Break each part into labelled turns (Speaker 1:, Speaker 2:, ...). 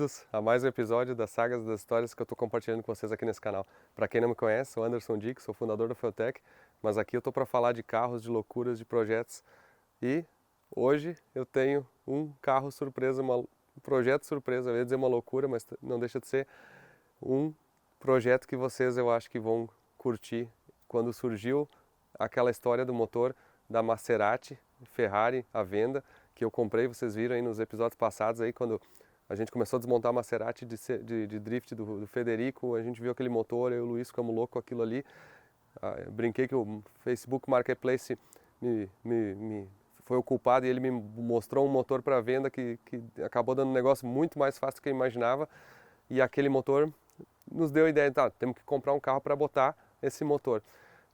Speaker 1: bem-vindos a mais um episódio das sagas das histórias que eu estou compartilhando com vocês aqui nesse canal. Para quem não me conhece, sou Anderson Dick, sou fundador da Feotech, mas aqui eu estou para falar de carros, de loucuras, de projetos. E hoje eu tenho um carro surpresa, um projeto surpresa, eu ia dizer uma loucura, mas não deixa de ser um projeto que vocês eu acho que vão curtir. Quando surgiu aquela história do motor da Maserati, Ferrari à venda, que eu comprei, vocês viram aí nos episódios passados, aí quando a gente começou a desmontar a Maserati de drift do Federico, a gente viu aquele motor, eu e o Luiz ficamos loucos com aquilo ali. Brinquei que o Facebook Marketplace foi o culpado e ele me mostrou um motor para venda que acabou dando um negócio muito mais fácil do que eu imaginava, e aquele motor nos deu a ideia, tá, temos que comprar um carro para botar esse motor.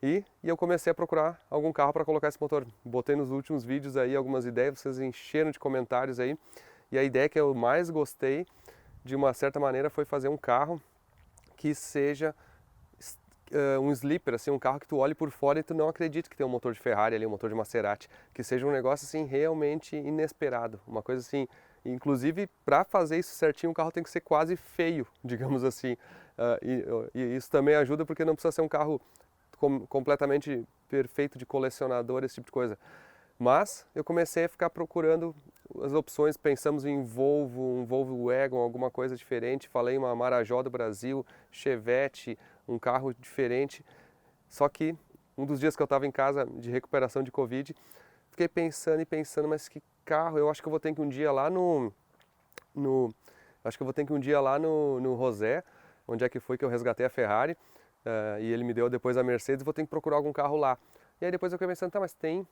Speaker 1: E eu comecei a procurar algum carro para colocar esse motor. Botei nos últimos vídeos aí algumas ideias, vocês encheram de comentários aí. E a ideia que eu mais gostei, de uma certa maneira, foi fazer um carro que seja um sleeper, assim, um carro que tu olhe por fora e tu não acredita que tem um motor de Ferrari ali, um motor de Maserati. Que seja um negócio assim realmente inesperado. Uma coisa assim, inclusive para fazer isso certinho o carro tem que ser quase feio, digamos assim. E isso também ajuda porque não precisa ser um carro completamente perfeito de colecionador, esse tipo de coisa. Mas eu comecei a ficar procurando as opções, pensamos em Volvo, um Volvo Wagon, alguma coisa diferente, falei em uma Marajó do Brasil, Chevette, um carro diferente. Só que um dos dias que eu estava em casa de recuperação de Covid, fiquei pensando e pensando, mas que carro, eu acho que eu vou ter que um dia lá acho que eu vou ter que um dia lá no Rosé, onde é que foi que eu resgatei a Ferrari, e ele me deu depois a Mercedes, vou ter que procurar algum carro lá. E aí depois eu fiquei pensando, tá, mas tem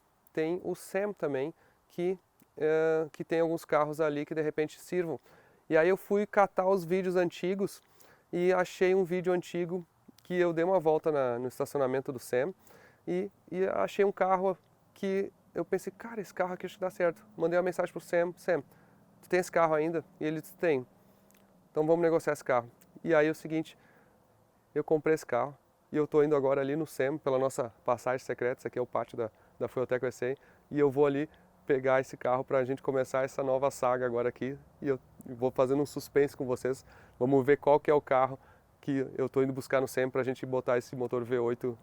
Speaker 1: o Sam também, que tem alguns carros ali que de repente sirvam. E aí eu fui catar os vídeos antigos e achei um vídeo antigo que eu dei uma volta no estacionamento do Sam e achei um carro que eu pensei, cara, esse carro aqui acho que dá certo. Mandei uma mensagem pro Sam, tu tem esse carro ainda? E ele disse, tem. Então vamos negociar esse carro. E aí é o seguinte, eu comprei esse carro e eu estou indo agora ali no SEM, pela nossa passagem secreta, esse aqui é o pátio da Feotech USA, e eu vou ali pegar esse carro para a gente começar essa nova saga agora aqui, e eu vou fazendo um suspense com vocês, vamos ver qual que é o carro que eu estou indo buscar no SEM para a gente botar esse motor V8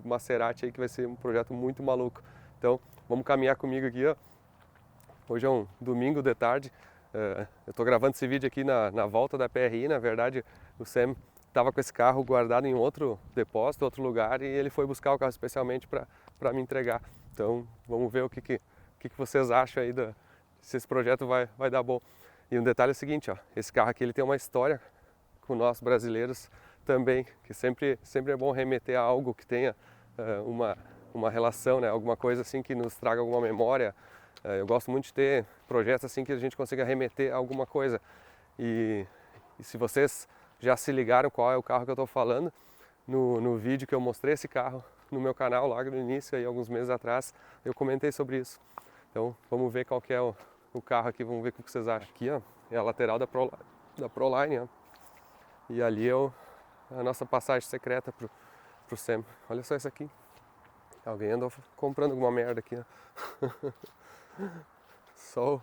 Speaker 1: Maserati aí, que vai ser um projeto muito maluco. Então, vamos caminhar comigo aqui, ó. Hoje é um domingo de tarde, eu estou gravando esse vídeo aqui na volta da PRI, na verdade o Sam estava com esse carro guardado em outro depósito, outro lugar, e ele foi buscar o carro especialmente para me entregar. Então vamos ver o que vocês acham aí, se esse projeto vai dar bom. E um detalhe é o seguinte, ó, esse carro aqui ele tem uma história com nós brasileiros também, que sempre é bom remeter a algo que tenha uma relação, né, alguma coisa assim que nos traga alguma memória. Eu gosto muito de ter projetos assim que a gente consiga remeter a alguma coisa. E se vocês já se ligaram qual é o carro que eu estou falando, no vídeo que eu mostrei esse carro no meu canal logo no início, aí, alguns meses atrás, eu comentei sobre isso. Então vamos ver qual que é o carro aqui, vamos ver o que vocês acham. Aqui, ó, é a lateral da Proline, ó. E ali é a nossa passagem secreta pro Sam. Olha só isso aqui. Alguém andou comprando alguma merda aqui, ó. Só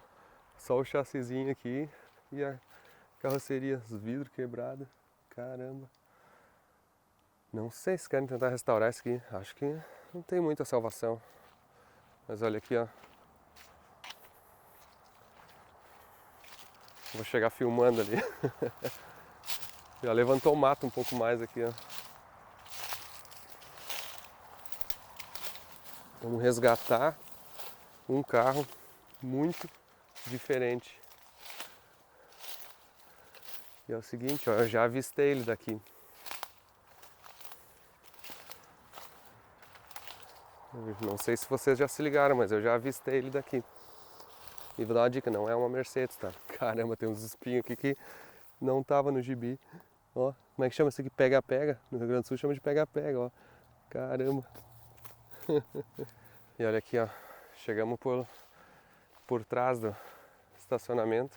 Speaker 1: o chassizinho aqui e a carroceria, os vidros quebrados. Caramba. Não sei se querem tentar restaurar isso aqui. Acho que não tem muita salvação. Mas olha aqui, ó. Vou chegar filmando ali. Já levantou o mato um pouco mais aqui, ó. Vamos resgatar um carro muito diferente. E é o seguinte, ó, eu já avistei ele daqui. Não sei se vocês já se ligaram, mas eu já avistei ele daqui. E vou dar uma dica, não é uma Mercedes, tá? Caramba, tem uns espinhos aqui que não tava no gibi. Ó, como é que chama isso aqui? Pega-pega. No Rio Grande do Sul chama de pega-pega, ó. Caramba. E olha aqui, ó. Chegamos por trás do estacionamento.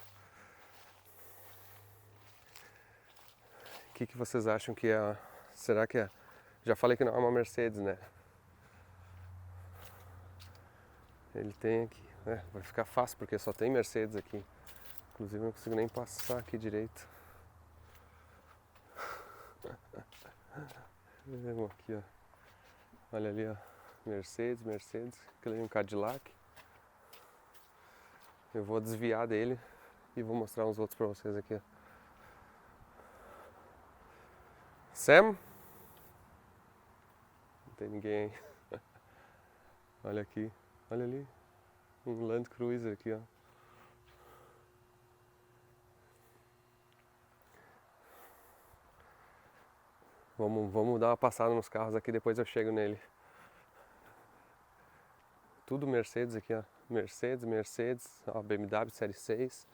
Speaker 1: O que vocês acham que é? Será que é? Já falei que não é uma Mercedes, né? Ele tem aqui, vai ficar fácil porque só tem Mercedes aqui. Inclusive não consigo nem passar aqui direito. Aqui, ó. Olha ali, ó. Mercedes. Aquele ali é um Cadillac. Eu vou desviar dele e vou mostrar uns outros pra vocês aqui, ó. Sam? Não tem ninguém aí. Olha aqui. Olha ali. Um Land Cruiser aqui, ó. Vamos dar uma passada nos carros aqui, depois eu chego nele. Tudo Mercedes aqui, ó. Mercedes, ó, BMW Série 6,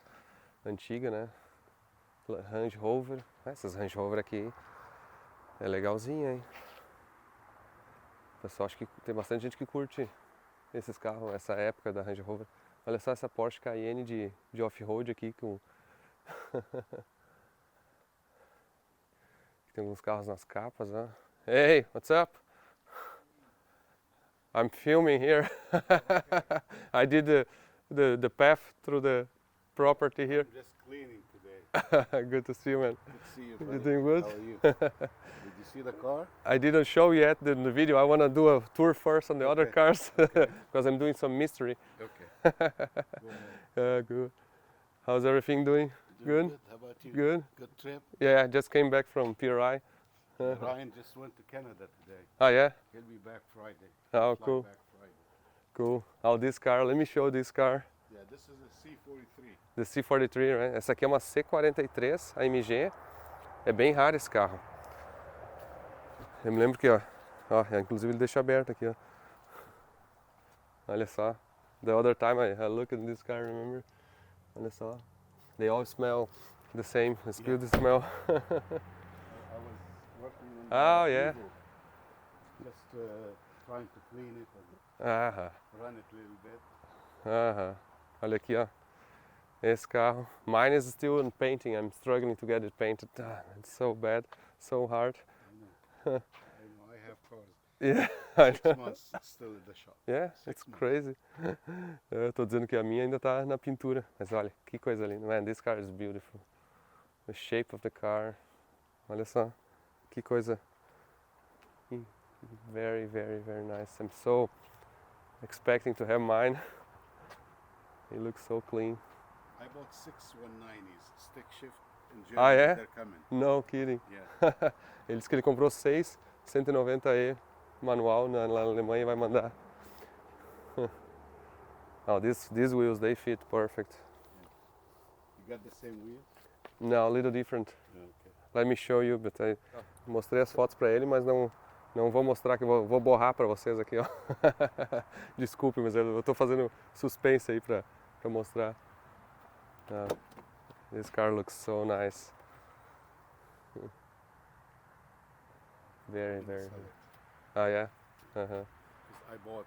Speaker 1: antiga, né? Range Rover. Essas Range Rover aqui é legalzinha, hein? Pessoal, acho que tem bastante gente que curte esses carros, essa época da Range Rover. Olha só essa Porsche Cayenne de off-road aqui com... Tem alguns carros nas capas, ó. Hey, what's up? I'm filming here. I did the path through the property here.
Speaker 2: I'm just cleaning today.
Speaker 1: Good to see you, man.
Speaker 2: Good to see you, buddy.
Speaker 1: You doing good?
Speaker 2: How are you? Did you see the car?
Speaker 1: I didn't show yet in the video. I want to do a tour first on the other cars because I'm doing some mystery.
Speaker 2: Okay.
Speaker 1: Good. How's everything doing? Good?
Speaker 2: How about you?
Speaker 1: Good.
Speaker 2: Good trip?
Speaker 1: Yeah, I just came back from PRI.
Speaker 2: Ryan just went to Canada today.
Speaker 1: Oh yeah?
Speaker 2: He'll be back Friday.
Speaker 1: Oh,
Speaker 2: Fly
Speaker 1: cool.
Speaker 2: Back Friday.
Speaker 1: Cool. Oh, this car, let me show this car.
Speaker 2: Yeah, this is a C43.
Speaker 1: The C43, right? Essa aqui é uma C43 AMG. É bem raro esse carro. Eu me lembro que, ó, inclusive ele deixa aberto aqui, ó. Olha só. The other time I looked at this car, remember? Olha só. They all smell the same. It's good to smell.
Speaker 2: I was working on
Speaker 1: Oh,
Speaker 2: the
Speaker 1: yeah.
Speaker 2: Evo, just trying to clean it and
Speaker 1: Aham,
Speaker 2: run it a little bit.
Speaker 1: aham. Olha aqui, ó. Esse carro. Mine is still in painting. I'm struggling to get it painted. Ah, it's so bad, so hard.
Speaker 2: I know I have cars.
Speaker 1: Yeah, I
Speaker 2: 6
Speaker 1: know.
Speaker 2: months still at the shop.
Speaker 1: Yeah, it's crazy. Eu tô dizendo que a minha ainda tá na pintura. Mas olha, que coisa linda. Man, this car is beautiful. The shape of the car. Olha só. Que coisa. Very, very, very nice. I'm so expecting to have mine. It looks so clean.
Speaker 2: I bought 6 190s, stick shift in Germany.
Speaker 1: Ah, yeah?
Speaker 2: They're coming.
Speaker 1: No kidding.
Speaker 2: Yeah.
Speaker 1: Ele disse que ele comprou 6 190E manual na Alemanha e vai mandar. Oh, these wheels, they fit perfect.
Speaker 2: You got the same wheel?
Speaker 1: No, a little different.
Speaker 2: Okay.
Speaker 1: Let me show you, but I mostrei as fotos para ele, mas não vou mostrar, que eu vou borrar para vocês aqui, ó. Desculpe, mas eu tô fazendo suspense aí para mostrar. This car looks so nice. Very, very.
Speaker 2: Sell it.
Speaker 1: Oh yeah. Uh-huh.
Speaker 2: 'Cause I bought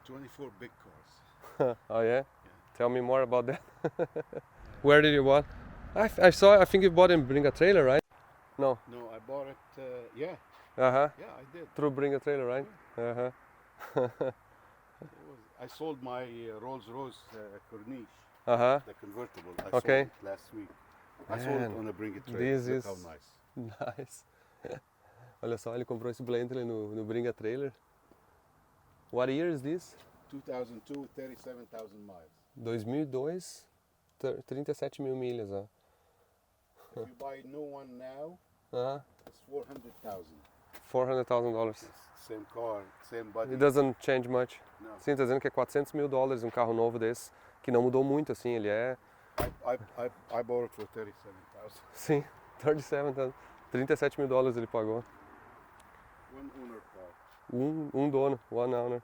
Speaker 2: 24 big cars.
Speaker 1: Oh yeah? Tell me more about that. Where did you bought? I saw. I think you bought in Bring a Trailer, right? No.
Speaker 2: No, I bought it. Yeah,
Speaker 1: Uh-huh.
Speaker 2: yeah, I did.
Speaker 1: Through Bring a Trailer, right? Uh-huh.
Speaker 2: I sold my Rolls Royce Corniche,
Speaker 1: Uh-huh.
Speaker 2: the convertible. I
Speaker 1: Okay.
Speaker 2: sold it last week. I sold it
Speaker 1: Man,
Speaker 2: on a Bring It Trailer.
Speaker 1: this
Speaker 2: Look
Speaker 1: is-
Speaker 2: how nice.
Speaker 1: Nice. Olha só, ele comprou esse Bentley no Bring a Trailer. What year is this?
Speaker 2: 2002, 37,000 miles.
Speaker 1: 2002, 37 mil milhas, ó.
Speaker 2: If you buy a new one now,
Speaker 1: Ah,
Speaker 2: it's 400,000.
Speaker 1: $400,000.
Speaker 2: Same car, same body.
Speaker 1: It doesn't change much.
Speaker 2: No.
Speaker 1: Sim, tá dizendo que é $400 mil um carro novo desse, que não mudou muito, assim, ele é...
Speaker 2: I bought it for 37,000.
Speaker 1: Sim, 37 mil dólares ele pagou.
Speaker 2: One owner car.
Speaker 1: Dono, one owner.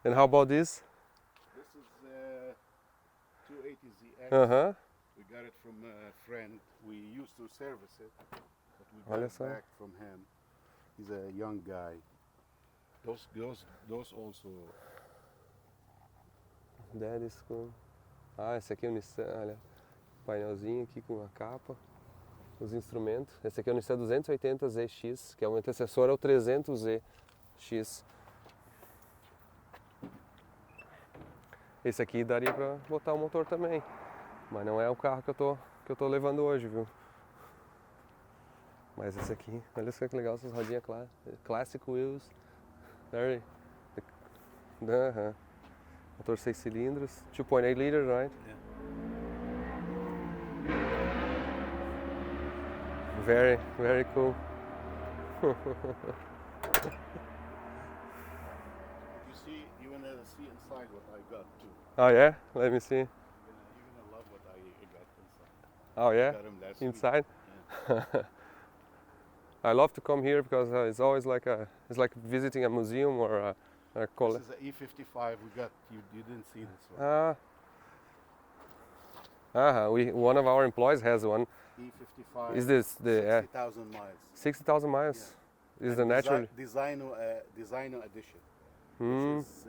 Speaker 1: And how about this?
Speaker 2: This is 280ZX.
Speaker 1: Uh-huh.
Speaker 2: We got it from a friend. We used to service it, but we
Speaker 1: Olha
Speaker 2: got it
Speaker 1: só.
Speaker 2: back from him. He's a young guy. Those also.
Speaker 1: That is cool. Ah, esse aqui é o Nissan, olha. Painelzinho aqui com a capa. Os instrumentos. Esse aqui é o Nissan 280ZX, que é o antecessor ao 300ZX. Esse aqui daria pra botar o motor também. Mas não é o carro que eu tô levando hoje, viu? Mas esse aqui, olha só que legal essas rodinhas Classic Wheels. Very. Motor 6 cilindros, 2.8 liters, right?
Speaker 2: Yeah.
Speaker 1: Very, very cool.
Speaker 2: You see, you wanna see inside what I got too.
Speaker 1: Oh yeah? Let me see.
Speaker 2: You're gonna love what I got inside.
Speaker 1: Oh yeah?
Speaker 2: Got 'em last week.
Speaker 1: Inside?
Speaker 2: Yeah.
Speaker 1: I love to come here because it's always it's like visiting a museum or a
Speaker 2: This is the E55 we got. You didn't see this one.
Speaker 1: One of our employees has one.
Speaker 2: E55.
Speaker 1: Is this the
Speaker 2: 60,000 miles.
Speaker 1: 60,000 miles? Is the natural?
Speaker 2: Designer edition.
Speaker 1: Hmm.
Speaker 2: Which is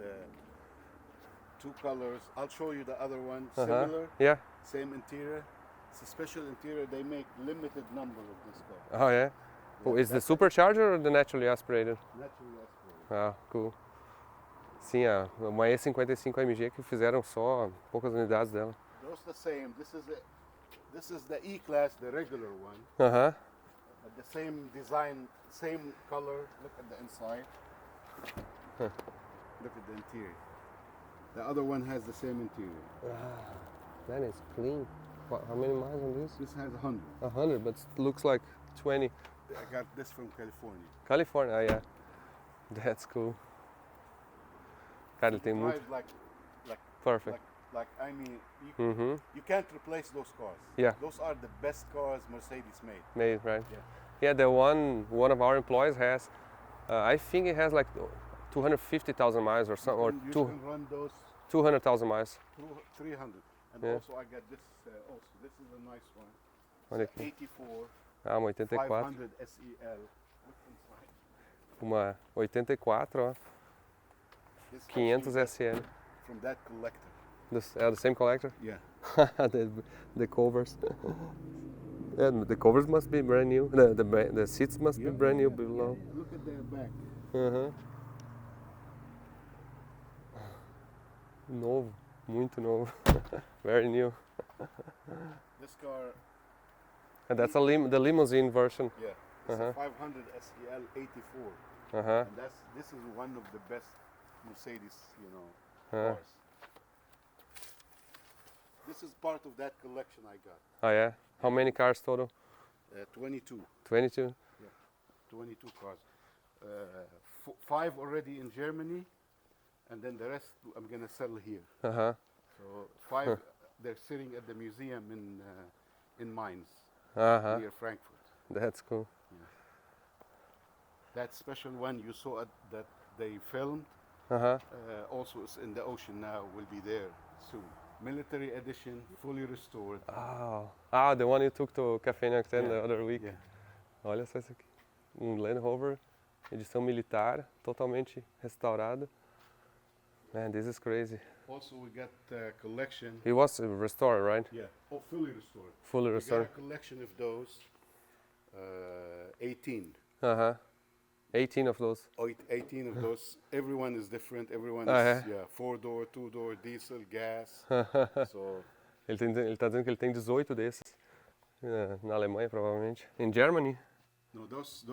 Speaker 2: 2 colors. I'll show you the other one.
Speaker 1: Uh-huh.
Speaker 2: Similar.
Speaker 1: Yeah.
Speaker 2: Same interior. It's a special interior. They make limited number of this car.
Speaker 1: Oh yeah. Oh, is the
Speaker 2: that's
Speaker 1: supercharger or the naturally aspirated?
Speaker 2: naturally aspirated.
Speaker 1: Ah, cool. Sim, uma E55 AMG que fizeram só poucas unidades dela.
Speaker 2: Those the same. This is the E-Class, the regular one.
Speaker 1: Aham.
Speaker 2: But the same design, same color. Look at the inside. Look at the interior. The other one has the same interior.
Speaker 1: That is clean. How many miles on this?
Speaker 2: This has 100.
Speaker 1: 100, but it looks like 20.
Speaker 2: I got this from California.
Speaker 1: California, yeah. That's cool. Cara, ele tem muito.
Speaker 2: Drive like
Speaker 1: Perfect.
Speaker 2: I mean,
Speaker 1: Mm-hmm.
Speaker 2: you can't replace those cars.
Speaker 1: Yeah.
Speaker 2: Those are the best cars Mercedes made.
Speaker 1: Made, right?
Speaker 2: Yeah.
Speaker 1: Yeah, the one of our employees has, I think it has like 250,000 miles or something, or
Speaker 2: You can run those
Speaker 1: 200,000 miles.
Speaker 2: through 300. And
Speaker 1: Yeah.
Speaker 2: also I got this also. This is a nice one.
Speaker 1: Olha
Speaker 2: It's
Speaker 1: aqui.
Speaker 2: 84
Speaker 1: Ah, uma 84.
Speaker 2: 500 SEL. Look inside.
Speaker 1: Uma 84, ó.
Speaker 2: This
Speaker 1: 500
Speaker 2: actually
Speaker 1: SL.
Speaker 2: from that collector.
Speaker 1: The same collector?
Speaker 2: Yeah.
Speaker 1: the covers. Yeah, the covers must be brand new. The seats must be brand new below.
Speaker 2: Look at their back.
Speaker 1: Uhum. Novo, muito novo. Very new.
Speaker 2: This car,
Speaker 1: And that's the limousine version.
Speaker 2: yeah, it's
Speaker 1: Uh-huh.
Speaker 2: a 500 SEL 84.
Speaker 1: Uh-huh.
Speaker 2: And this is one of the best Mercedes,
Speaker 1: Uh,
Speaker 2: cars. This is part of that collection I got.
Speaker 1: oh yeah? How many cars total?
Speaker 2: 22.
Speaker 1: 22?
Speaker 2: 22 cars. 5 already in Germany, and then the rest I'm gonna sell here.
Speaker 1: Uh-huh.
Speaker 2: So 5, they're sitting at the museum in Mainz,
Speaker 1: Uh-huh.
Speaker 2: near Frankfurt.
Speaker 1: That's cool.
Speaker 2: That special one you saw that they filmed,
Speaker 1: Uh-huh.
Speaker 2: also is in the ocean now, will be there soon. Military edition, fully restored.
Speaker 1: Ah, the one you took to Café Nocturne the
Speaker 2: Yeah.
Speaker 1: other week.
Speaker 2: Yeah.
Speaker 1: Olha só isso aqui. Land Rover, edição militar, totalmente restaurado. Man, this is crazy.
Speaker 2: Also, we got a collection.
Speaker 1: It was restored, right?
Speaker 2: Yeah. Oh, fully restored.
Speaker 1: Fully
Speaker 2: We got
Speaker 1: restored.
Speaker 2: a collection of those. 18.
Speaker 1: Uh-huh. 18 of those.
Speaker 2: 18 of those. Everyone is different. Everyone
Speaker 1: Ah,
Speaker 2: is
Speaker 1: é?
Speaker 2: 4-door, 2-door, diesel, gas. So
Speaker 1: Ele tá dizendo que ele tem 18 desses. Na Alemanha, provavelmente. In Germany?
Speaker 2: no, those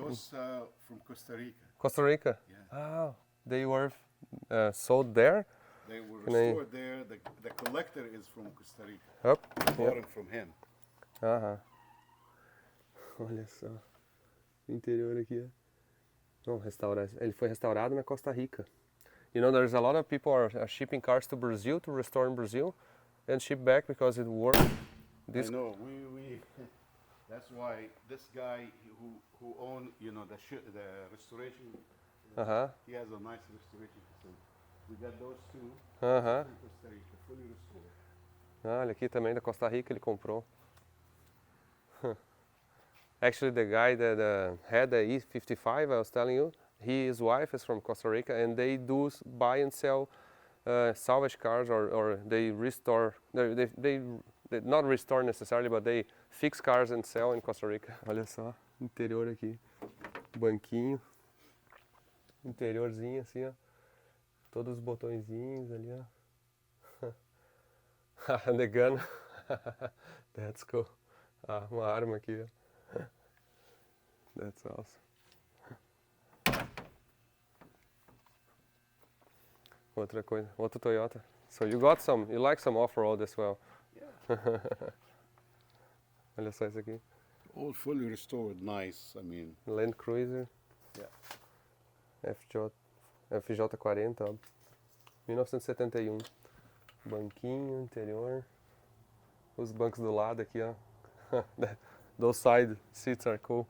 Speaker 2: from Costa Rica.
Speaker 1: Costa Rica?
Speaker 2: Yeah.
Speaker 1: Ah, they were sold there?
Speaker 2: They were
Speaker 1: Can I-
Speaker 2: restored there. The collector is from Costa Rica.
Speaker 1: Up.
Speaker 2: Bought them from him.
Speaker 1: Aham. Olha só. O interior aqui, ó. Não, ele foi restaurado na Costa Rica. You know, there's a lot of people are shipping cars to Brazil to restore in Brazil and ship back because it worked.
Speaker 2: I know. We that's why this guy who owned the restoration.
Speaker 1: Aham.
Speaker 2: He has a nice restoration facility. We got those two
Speaker 1: Aham.
Speaker 2: from Costa Rica, fully restored.
Speaker 1: Olha aqui também da Costa Rica ele comprou. Actually, the guy that had the E55 I was telling you, his wife is from Costa Rica, and they do buy and sell salvage cars, or they restore. They not restore necessarily, but they fix cars and sell in Costa Rica. Olha só, interior aqui, banquinho, interiorzinho assim, ó, todos os botõezinhos ali, ó. The gun. That's cool. Ah, uma arma aqui. Ó. That's awesome. Outra coisa, outro Toyota. So you like some off-road as well.
Speaker 2: Yeah.
Speaker 1: Olha só isso aqui.
Speaker 2: All fully restored, nice. I mean,
Speaker 1: Land Cruiser.
Speaker 2: Yeah.
Speaker 1: FJ40, ó. 1971. Banquinho, interior. Os bancos do lado aqui, ó. Those side seats are cool.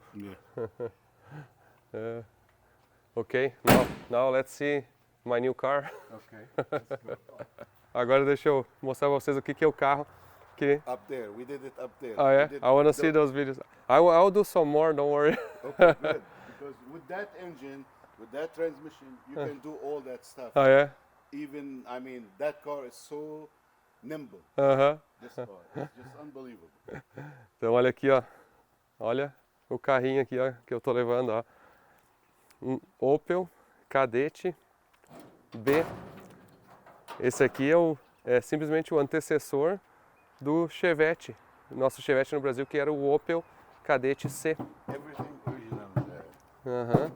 Speaker 2: yeah.
Speaker 1: Okay, now let's see my new car.
Speaker 2: Okay. Let's go.
Speaker 1: Agora deixa eu mostrar pra vocês o que é o carro. Que...
Speaker 2: Up there, we did it up there.
Speaker 1: Oh yeah? I want to see those videos. I'll do some more, don't worry.
Speaker 2: Okay, good. Because with that engine, with that transmission, you can do all that stuff.
Speaker 1: Oh yeah?
Speaker 2: Even, I mean, that car is so nimble. This car is just unbelievable.
Speaker 1: Então olha aqui, ó. Olha o carrinho aqui, ó, que eu tô levando, ó. Um Opel Kadett B. Esse aqui é simplesmente o antecessor do Chevette. Nosso Chevette no Brasil, que era o Opel Kadett C.
Speaker 2: Everything original there.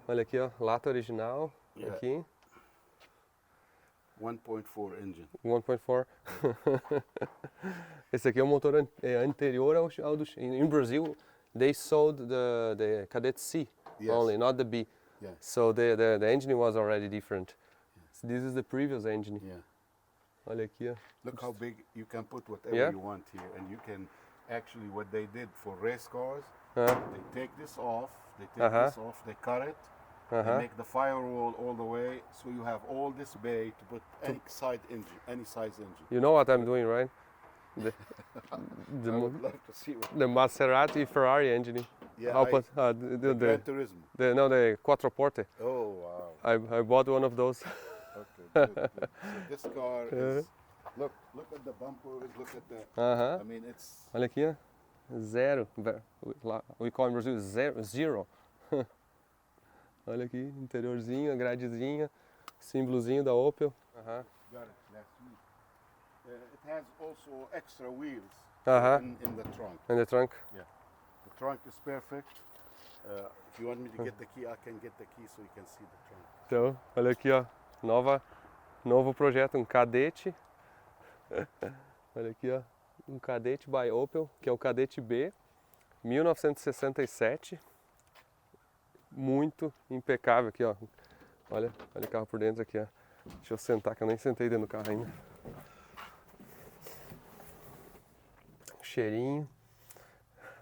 Speaker 1: Olha aqui, ó, lata original.
Speaker 2: Yeah.
Speaker 1: Aqui.
Speaker 2: 1.4 engine.
Speaker 1: 1.4. Esse aqui é o motor anterior ao do... In Brazil, they sold the Kadett C
Speaker 2: Yes.
Speaker 1: only, not the B.
Speaker 2: Yeah.
Speaker 1: So the engine was already different. So this is the previous engine.
Speaker 2: Yeah.
Speaker 1: Olha aqui, ó.
Speaker 2: Look how big you can put whatever
Speaker 1: Yeah.
Speaker 2: you want here, and you can actually what they did for race cars.
Speaker 1: Uh,
Speaker 2: They take this off. They take this off. They cut it. They make the firewall all the way, so you have all this bay to put any side engine, any size engine.
Speaker 1: You know what I'm doing, right? The,
Speaker 2: I would love to see what.
Speaker 1: the Maserati Ferrari engine.
Speaker 2: Yeah,
Speaker 1: I'll
Speaker 2: I-
Speaker 1: put,
Speaker 2: the Gran Turismo.
Speaker 1: the Quattroporte.
Speaker 2: Oh wow.
Speaker 1: I bought one of those.
Speaker 2: Okay. Good, good. So this car is. Look at the bumpers. Look at the. I mean, it's.
Speaker 1: Olha aqui, ó. Zero. We call in Brazil zero. Olha aqui, interiorzinho, a gradezinha, símbolozinho da Opel.
Speaker 2: Got it last week. It has also extra wheels in the trunk.
Speaker 1: In the trunk.
Speaker 2: The trunk is perfect. If you want me to get the key, I can get the key so you can see the trunk.
Speaker 1: Então, olha aqui, ó. Novo projeto, um Kadett. Olha aqui, ó. Um Kadett by Opel, que é o Kadett B, 1967. Muito impecável aqui, ó. Olha o carro por dentro aqui, ó. Deixa eu sentar, que eu nem sentei dentro do carro ainda. Cheirinho.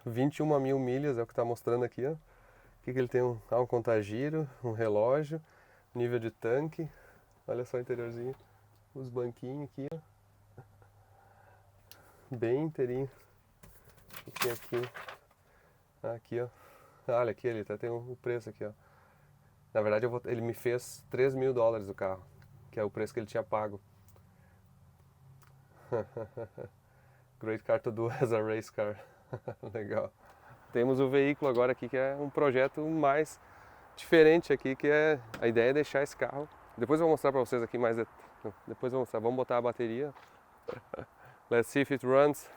Speaker 1: 21 mil milhas é o que está mostrando aqui, ó. Aqui que ele tem um contagiro, um relógio, nível de tanque. Olha só o interiorzinho. Os banquinhos aqui, ó. Bem inteirinho. O que tem aqui? Aqui, ó. Olha aqui, ele tem o preço aqui, ó. Na verdade, ele me fez $3.000 o carro, que é o preço que ele tinha pago. Great car to do as a race car. Legal. Temos o veículo agora aqui, que é um projeto mais diferente aqui, que é a ideia é deixar esse carro. Depois eu vou mostrar para vocês aqui mais. Depois eu vou mostrar. Vamos botar a bateria. Let's see if it runs.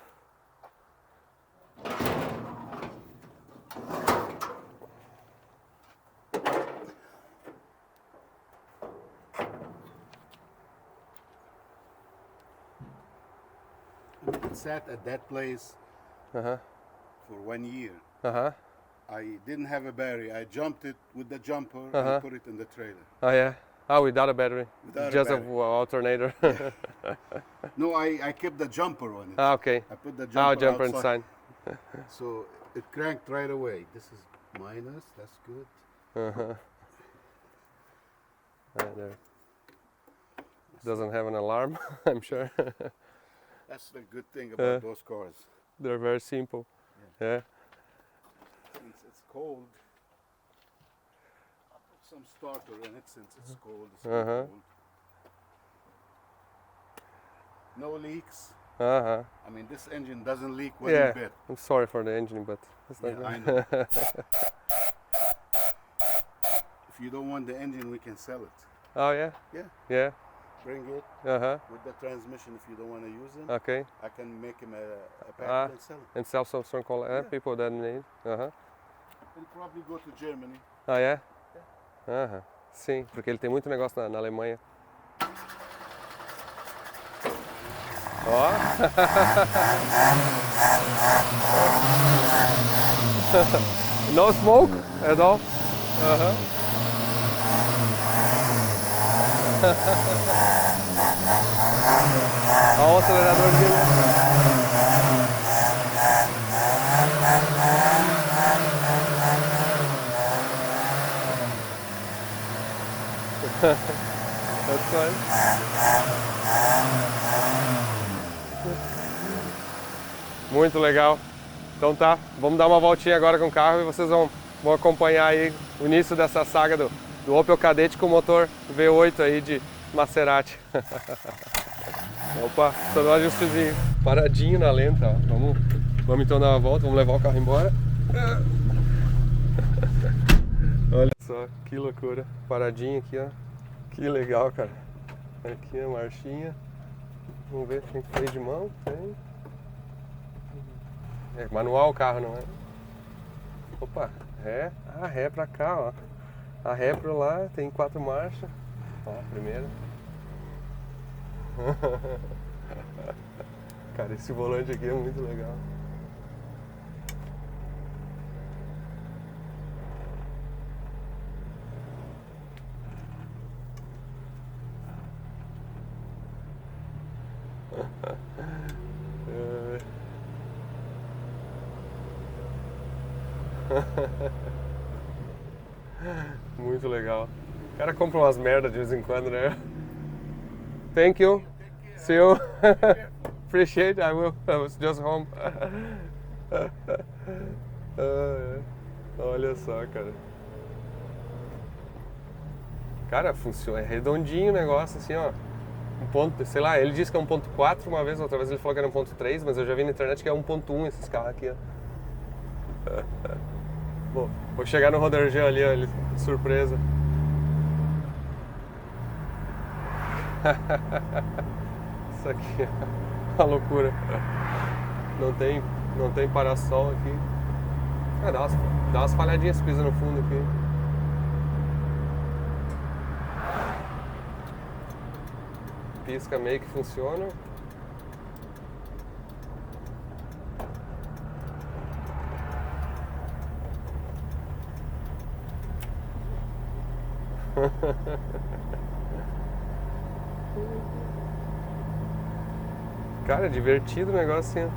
Speaker 2: It sat at that place for 1 year. I didn't have a battery. I jumped it with the jumper and put it in the trailer.
Speaker 1: Oh yeah. Oh, without a battery.
Speaker 2: Without a
Speaker 1: Just
Speaker 2: battery.
Speaker 1: a alternator.
Speaker 2: No, I kept the jumper on it.
Speaker 1: Okay.
Speaker 2: I put the jumper,
Speaker 1: Jumper
Speaker 2: outside.
Speaker 1: inside.
Speaker 2: So it cranked right away. This is minus. That's good.
Speaker 1: There. Doesn't have an alarm, I'm sure.
Speaker 2: That's the good thing about those cars.
Speaker 1: They're very simple. Yeah.
Speaker 2: Since it's cold, I'll put some starter in it since it's cold. It's still cold. No leaks. I mean, this engine doesn't leak one
Speaker 1: Yeah.
Speaker 2: bit.
Speaker 1: I'm sorry for the engine, but it's not
Speaker 2: Yeah, I
Speaker 1: good.
Speaker 2: know. If you don't want the engine, we can sell it.
Speaker 1: Oh yeah?
Speaker 2: Yeah.
Speaker 1: Yeah.
Speaker 2: bring it with the transmission if you don't want to use him.
Speaker 1: Okay.
Speaker 2: I can make him a pack and sell him.
Speaker 1: And sell some people that need.
Speaker 2: He'll probably go to Germany.
Speaker 1: Ah, é? Sim, porque ele tem muito negócio na Alemanha. Ó. No smoke at all? Olha o acelerador dele. That's fine. Muito legal. Então tá, vamos dar uma voltinha agora com o carro e vocês vão acompanhar aí o início dessa saga do Opel Kadett com motor V8 aí de Maserati. Opa, só dá um ajustezinho. Paradinho na lenta, ó. Vamos então dar uma volta, vamos levar o carro embora. Olha só, que loucura. Paradinho aqui, ó. Que legal, cara. Aqui a marchinha. Vamos ver se tem freio de mão. Tem. É manual o carro, não é? Opa, ré. Ah, ré pra cá, ó. A ré pra lá, tem 4 marchas. Ó, primeira. Cara, esse volante aqui é muito legal. Muito legal. O cara compra umas merda de vez em quando, né? Thank you. See you. Appreciate. I will. I was just home. Olha só, cara. Cara, funciona. É redondinho o negócio, assim, ó. Sei lá, ele disse que é 1.4 uma vez, outra vez ele falou que era 1.3, mas eu já vi na internet que é 1.1 esses carros aqui, ó. Bom, vou chegar no Roderjan ali, ó, surpresa. Isso aqui é uma loucura. Não tem para-sol aqui. Dá umas falhadinhas, pisa no fundo aqui. Pisca meio que funciona. Cara, é divertido o negócio assim.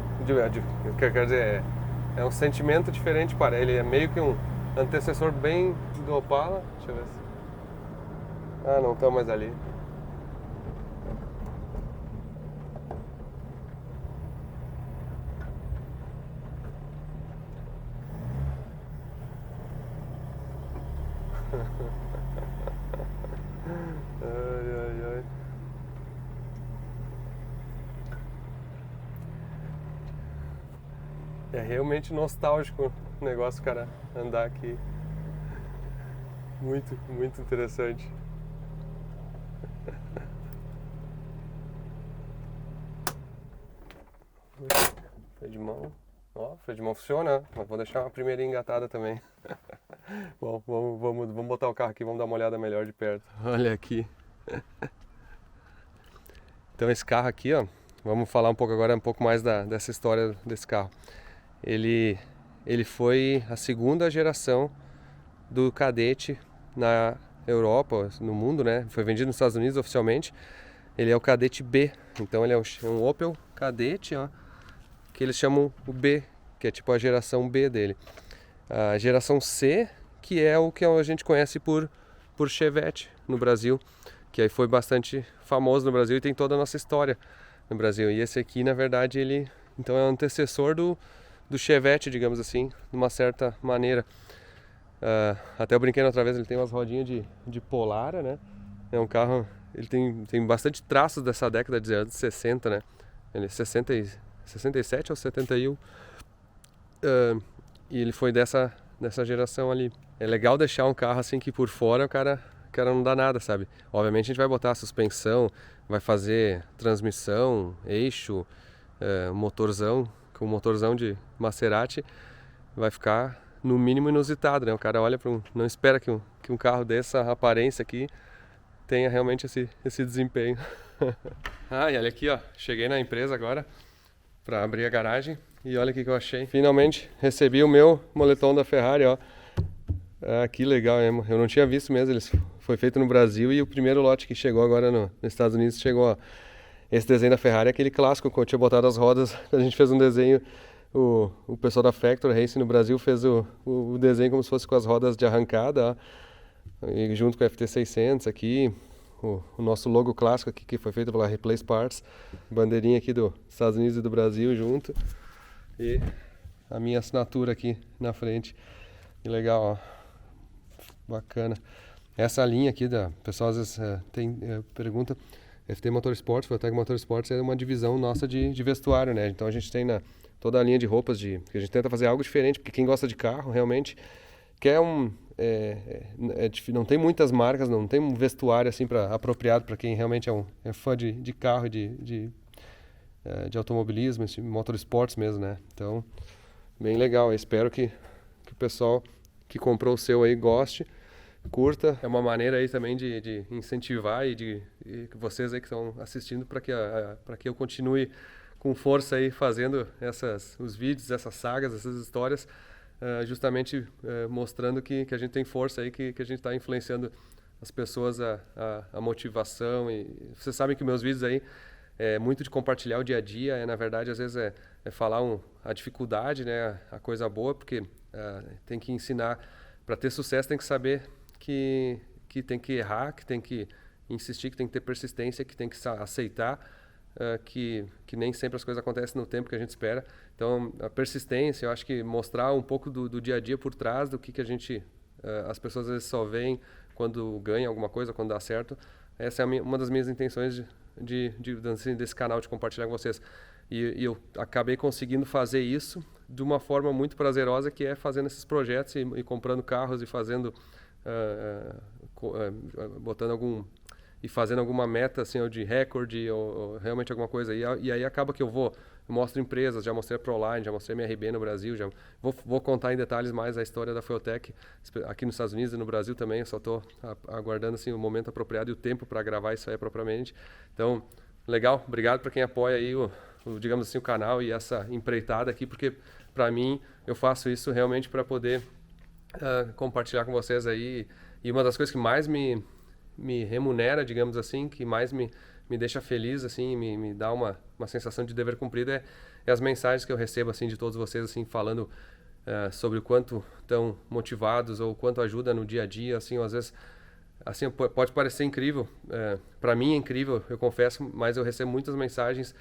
Speaker 1: Quer dizer, é um sentimento diferente para ele. É meio que um antecessor bem do Opala. Deixa eu ver se... Ah, não estão mais ali. Ai. É realmente nostálgico o negócio, cara, andar aqui. Muito, muito interessante. Freio de mão. Ó, freio de mão funciona, mas vou deixar uma primeirinha engatada também. Bom, vamos botar o carro aqui, vamos dar uma olhada melhor de perto. Olha aqui. Então esse carro aqui, ó, vamos falar um pouco mais dessa história desse carro. Ele foi a segunda geração do Kadett na Europa, no mundo, né? Foi vendido nos Estados Unidos oficialmente. Ele é o Kadett B, então ele é um Opel Kadett, ó, que eles chamam o B, que é tipo a geração B dele. A geração C, que é o que a gente conhece por Chevette no Brasil, que aí foi bastante famoso no Brasil e tem toda a nossa história no Brasil. E esse aqui, na verdade, ele então é o antecessor do Chevette, digamos assim, de uma certa maneira. Até eu brinquei outra vez, ele tem umas rodinhas de Polara, né? É um carro, ele tem bastante traços dessa década de anos 60, né? Ele é 67 ou 71. E ele foi dessa geração ali. É legal deixar um carro assim que por fora o cara cara não dá nada, sabe? Obviamente a gente vai botar a suspensão, vai fazer transmissão, eixo, motorzão, com motorzão de Maserati, vai ficar no mínimo inusitado, né? O cara olha para não espera que um carro dessa aparência aqui tenha realmente esse desempenho. E olha aqui, ó, cheguei na empresa agora para abrir a garagem e olha o que eu achei. Finalmente recebi o meu moletom da Ferrari, ó. Que legal, eu não tinha visto mesmo, foi feito no Brasil e o primeiro lote que chegou agora nos Estados Unidos chegou, ó. Esse desenho da Ferrari é aquele clássico que eu tinha botado as rodas, a gente fez um desenho, o pessoal da Factor Racing no Brasil fez o desenho como se fosse com as rodas de arrancada, ó. E junto com o FT600 aqui, o nosso logo clássico aqui que foi feito pela Replace Parts, bandeirinha aqui dos Estados Unidos e do Brasil junto, e a minha assinatura aqui na frente, que legal, ó. Bacana. Essa linha aqui, o pessoal às vezes pergunta, FT Motorsports, Fueltec Motorsports é uma divisão nossa de vestuário, né? Então a gente tem toda a linha de roupas, que a gente tenta fazer algo diferente, porque quem gosta de carro realmente quer não tem muitas marcas, não tem um vestuário assim apropriado para quem realmente é fã de carro e de automobilismo, motorsports mesmo, né? Então, bem legal. Eu espero que o pessoal que comprou o seu aí goste, curta. É uma maneira aí também de incentivar e que vocês aí que estão assistindo para que eu continue com força aí fazendo os vídeos, essas sagas, essas histórias, justamente mostrando que a gente tem força aí, que a gente está influenciando as pessoas a motivação. E vocês sabem que meus vídeos aí é muito de compartilhar o dia a dia, na verdade às vezes é falar a dificuldade, né, a coisa boa, porque tem que ensinar, para ter sucesso tem que saber que tem que errar, que tem que insistir, que tem que ter persistência, que tem que aceitar que nem sempre as coisas acontecem no tempo que a gente espera. Então a persistência, eu acho que mostrar um pouco do dia a dia por trás do que a gente, as pessoas às vezes só veem quando ganha alguma coisa, quando dá certo. Essa é uma das minhas intenções desse canal, de compartilhar com vocês. E eu acabei conseguindo fazer isso de uma forma muito prazerosa, que é fazendo esses projetos e comprando carros e fazendo, botando e fazendo alguma meta assim, ou de recorde ou realmente alguma coisa. E aí acaba que eu mostro empresas, já mostrei a Proline, já mostrei a MRB no Brasil, já vou contar em detalhes mais a história da Fueltec aqui nos Estados Unidos e no Brasil também. Eu só estou aguardando assim, o momento apropriado e o tempo para gravar isso aí propriamente. Então, legal, obrigado para quem apoia aí digamos assim, o canal e essa empreitada aqui, porque para mim eu faço isso realmente para poder compartilhar com vocês aí. E uma das coisas que mais me remunera, digamos assim, que mais me deixa feliz, assim, me dá uma sensação de dever cumprido é as mensagens que eu recebo assim de todos vocês, assim, falando sobre o quanto estão motivados ou o quanto ajuda no dia a dia, assim, às vezes assim, pode parecer incrível, para mim é incrível, eu confesso, mas eu recebo muitas mensagens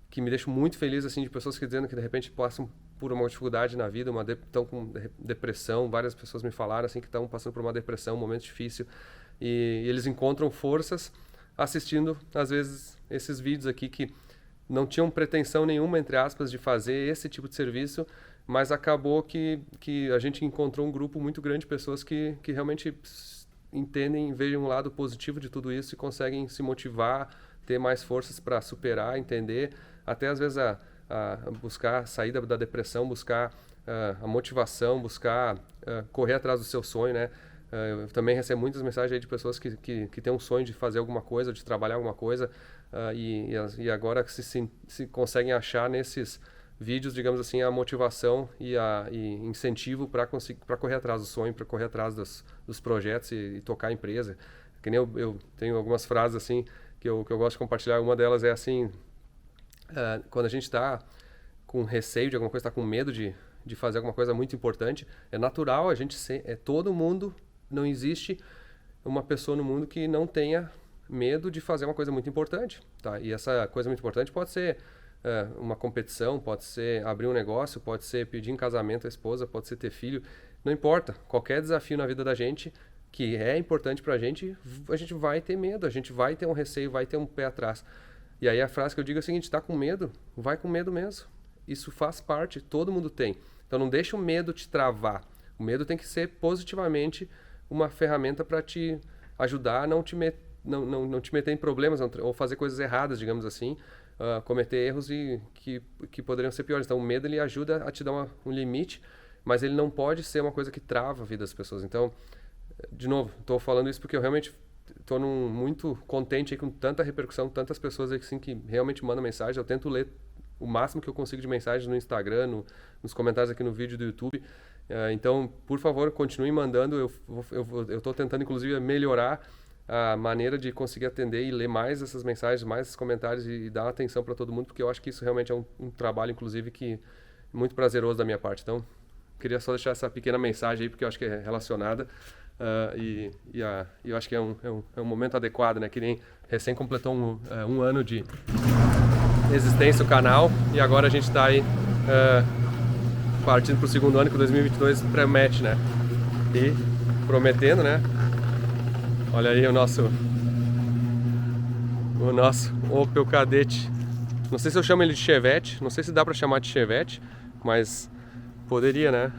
Speaker 1: que me deixam muito feliz, assim, de pessoas que dizendo que de repente passam por uma dificuldade na vida, estão com depressão. Várias pessoas me falaram assim que estão passando por uma depressão, um momento difícil, e eles encontram forças assistindo às vezes esses vídeos aqui que não tinham pretensão nenhuma, entre aspas, de fazer esse tipo de serviço, mas acabou que a gente encontrou um grupo muito grande de pessoas que realmente entendem, veem um lado positivo de tudo isso e conseguem se motivar, ter mais forças para superar, entender, até às vezes a buscar a saída da depressão, buscar a motivação, buscar correr atrás do seu sonho, né? Eu também recebo muitas mensagens aí de pessoas que têm um sonho de fazer alguma coisa, de trabalhar alguma coisa, e agora se conseguem achar nesses vídeos, digamos assim, a motivação e incentivo para correr atrás do sonho, para correr atrás dos projetos e tocar a empresa. Que nem eu tenho algumas frases assim que eu gosto de compartilhar. Uma delas é assim: quando a gente está com receio de alguma coisa, está com medo de fazer alguma coisa muito importante, é natural, todo mundo, não existe uma pessoa no mundo que não tenha medo de fazer uma coisa muito importante, tá? E essa coisa muito importante pode ser uma competição, pode ser abrir um negócio, pode ser pedir em casamento a esposa, pode ser ter filho, não importa. Qualquer desafio na vida da gente que é importante pra gente, a gente vai ter medo, a gente vai ter um receio, vai ter um pé atrás. E aí a frase que eu digo é a seguinte: tá com medo? Vai com medo mesmo. Isso faz parte, todo mundo tem. Então não deixa o medo te travar. O medo tem que ser positivamente uma ferramenta para te ajudar a não te meter em problemas ou fazer coisas erradas, digamos assim, cometer erros que poderiam ser piores. Então o medo ele ajuda a te dar um limite, mas ele não pode ser uma coisa que trava a vida das pessoas. Então, de novo, estou falando isso porque eu realmente estou muito contente aí com tanta repercussão, tantas pessoas aí assim, que realmente mandam mensagem. Eu tento ler o máximo que eu consigo de mensagens no Instagram, nos comentários aqui no vídeo do YouTube. Então, por favor, continue mandando. Eu estou tentando, inclusive, melhorar a maneira de conseguir atender e ler mais essas mensagens, mais esses comentários e dar atenção para todo mundo, porque eu acho que isso realmente é um trabalho, inclusive, que muito prazeroso da minha parte. Então, queria só deixar essa pequena mensagem aí, porque eu acho que é relacionada eu acho que é um momento adequado, né? Que nem recém completou um ano de existência o canal e agora a gente está aí partindo para o segundo ano, que 2022 promete, né? E prometendo, né? Olha aí o nosso Opel Kadett. Não sei se eu chamo ele de Chevette, não sei se dá para chamar de Chevette, mas poderia, né?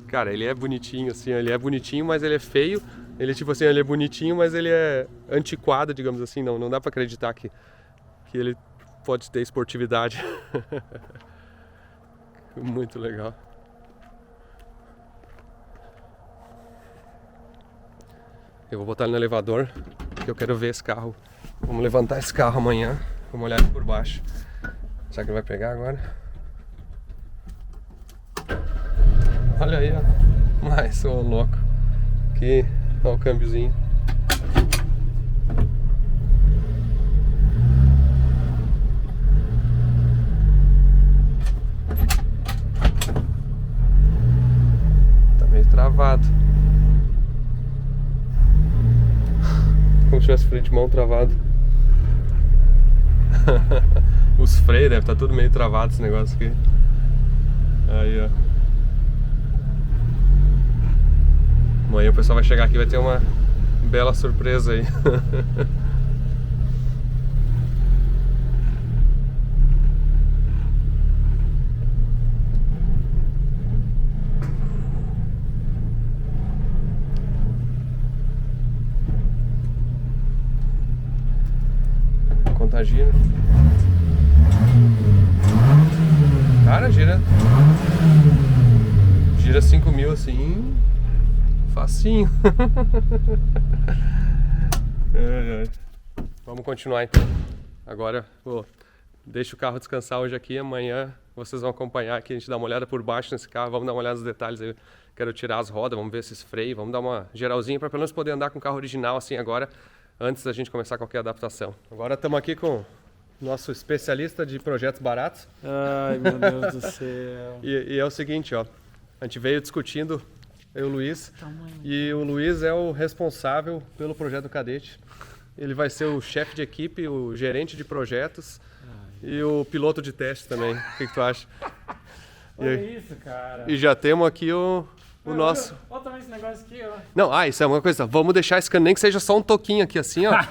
Speaker 1: Cara, ele é bonitinho, assim, ele é bonitinho, mas ele é feio. Ele, tipo assim, ele é bonitinho, mas ele é antiquado, digamos assim. Não dá pra acreditar que ele pode ter esportividade. Muito legal. Eu vou botar ele no elevador, porque eu quero ver esse carro. Vamos levantar esse carro amanhã. Vamos olhar ele por baixo. Será que ele vai pegar agora? Olha aí, ó. Mas, ô louco. Aqui, ó o câmbiozinho. Tá meio travado. Como se tivesse freio de mão travado. Os freios devem estar tudo meio travado esse negócio aqui. Aí, ó. Amanhã o pessoal vai chegar aqui e vai ter uma bela surpresa aí. Conta gira. Cara, gira 5.000 assim. Facinho. Vamos continuar então. Agora deixa o carro descansar hoje aqui. Amanhã vocês vão acompanhar aqui. A gente dá uma olhada por baixo nesse carro. Vamos dar uma olhada nos detalhes. Eu quero tirar as rodas, vamos ver esses freios. Vamos dar uma geralzinha para pelo menos poder andar com o carro original assim agora, antes da gente começar qualquer adaptação. Agora estamos aqui com o nosso especialista de projetos baratos.
Speaker 3: Ai, meu Deus do céu.
Speaker 1: E é o seguinte, ó. A gente veio discutindo, eu e o Luiz, e o Luiz é o responsável pelo projeto do Kadett. Ele vai ser o chefe de equipe, o gerente de projetos e o piloto de teste também. O que tu acha?
Speaker 3: Olha isso, cara.
Speaker 1: E já temos aqui o nosso...
Speaker 3: Olha também esse negócio aqui, ó.
Speaker 1: Não, isso é uma coisa. Vamos deixar esse cano, nem que seja só um toquinho aqui assim, ó.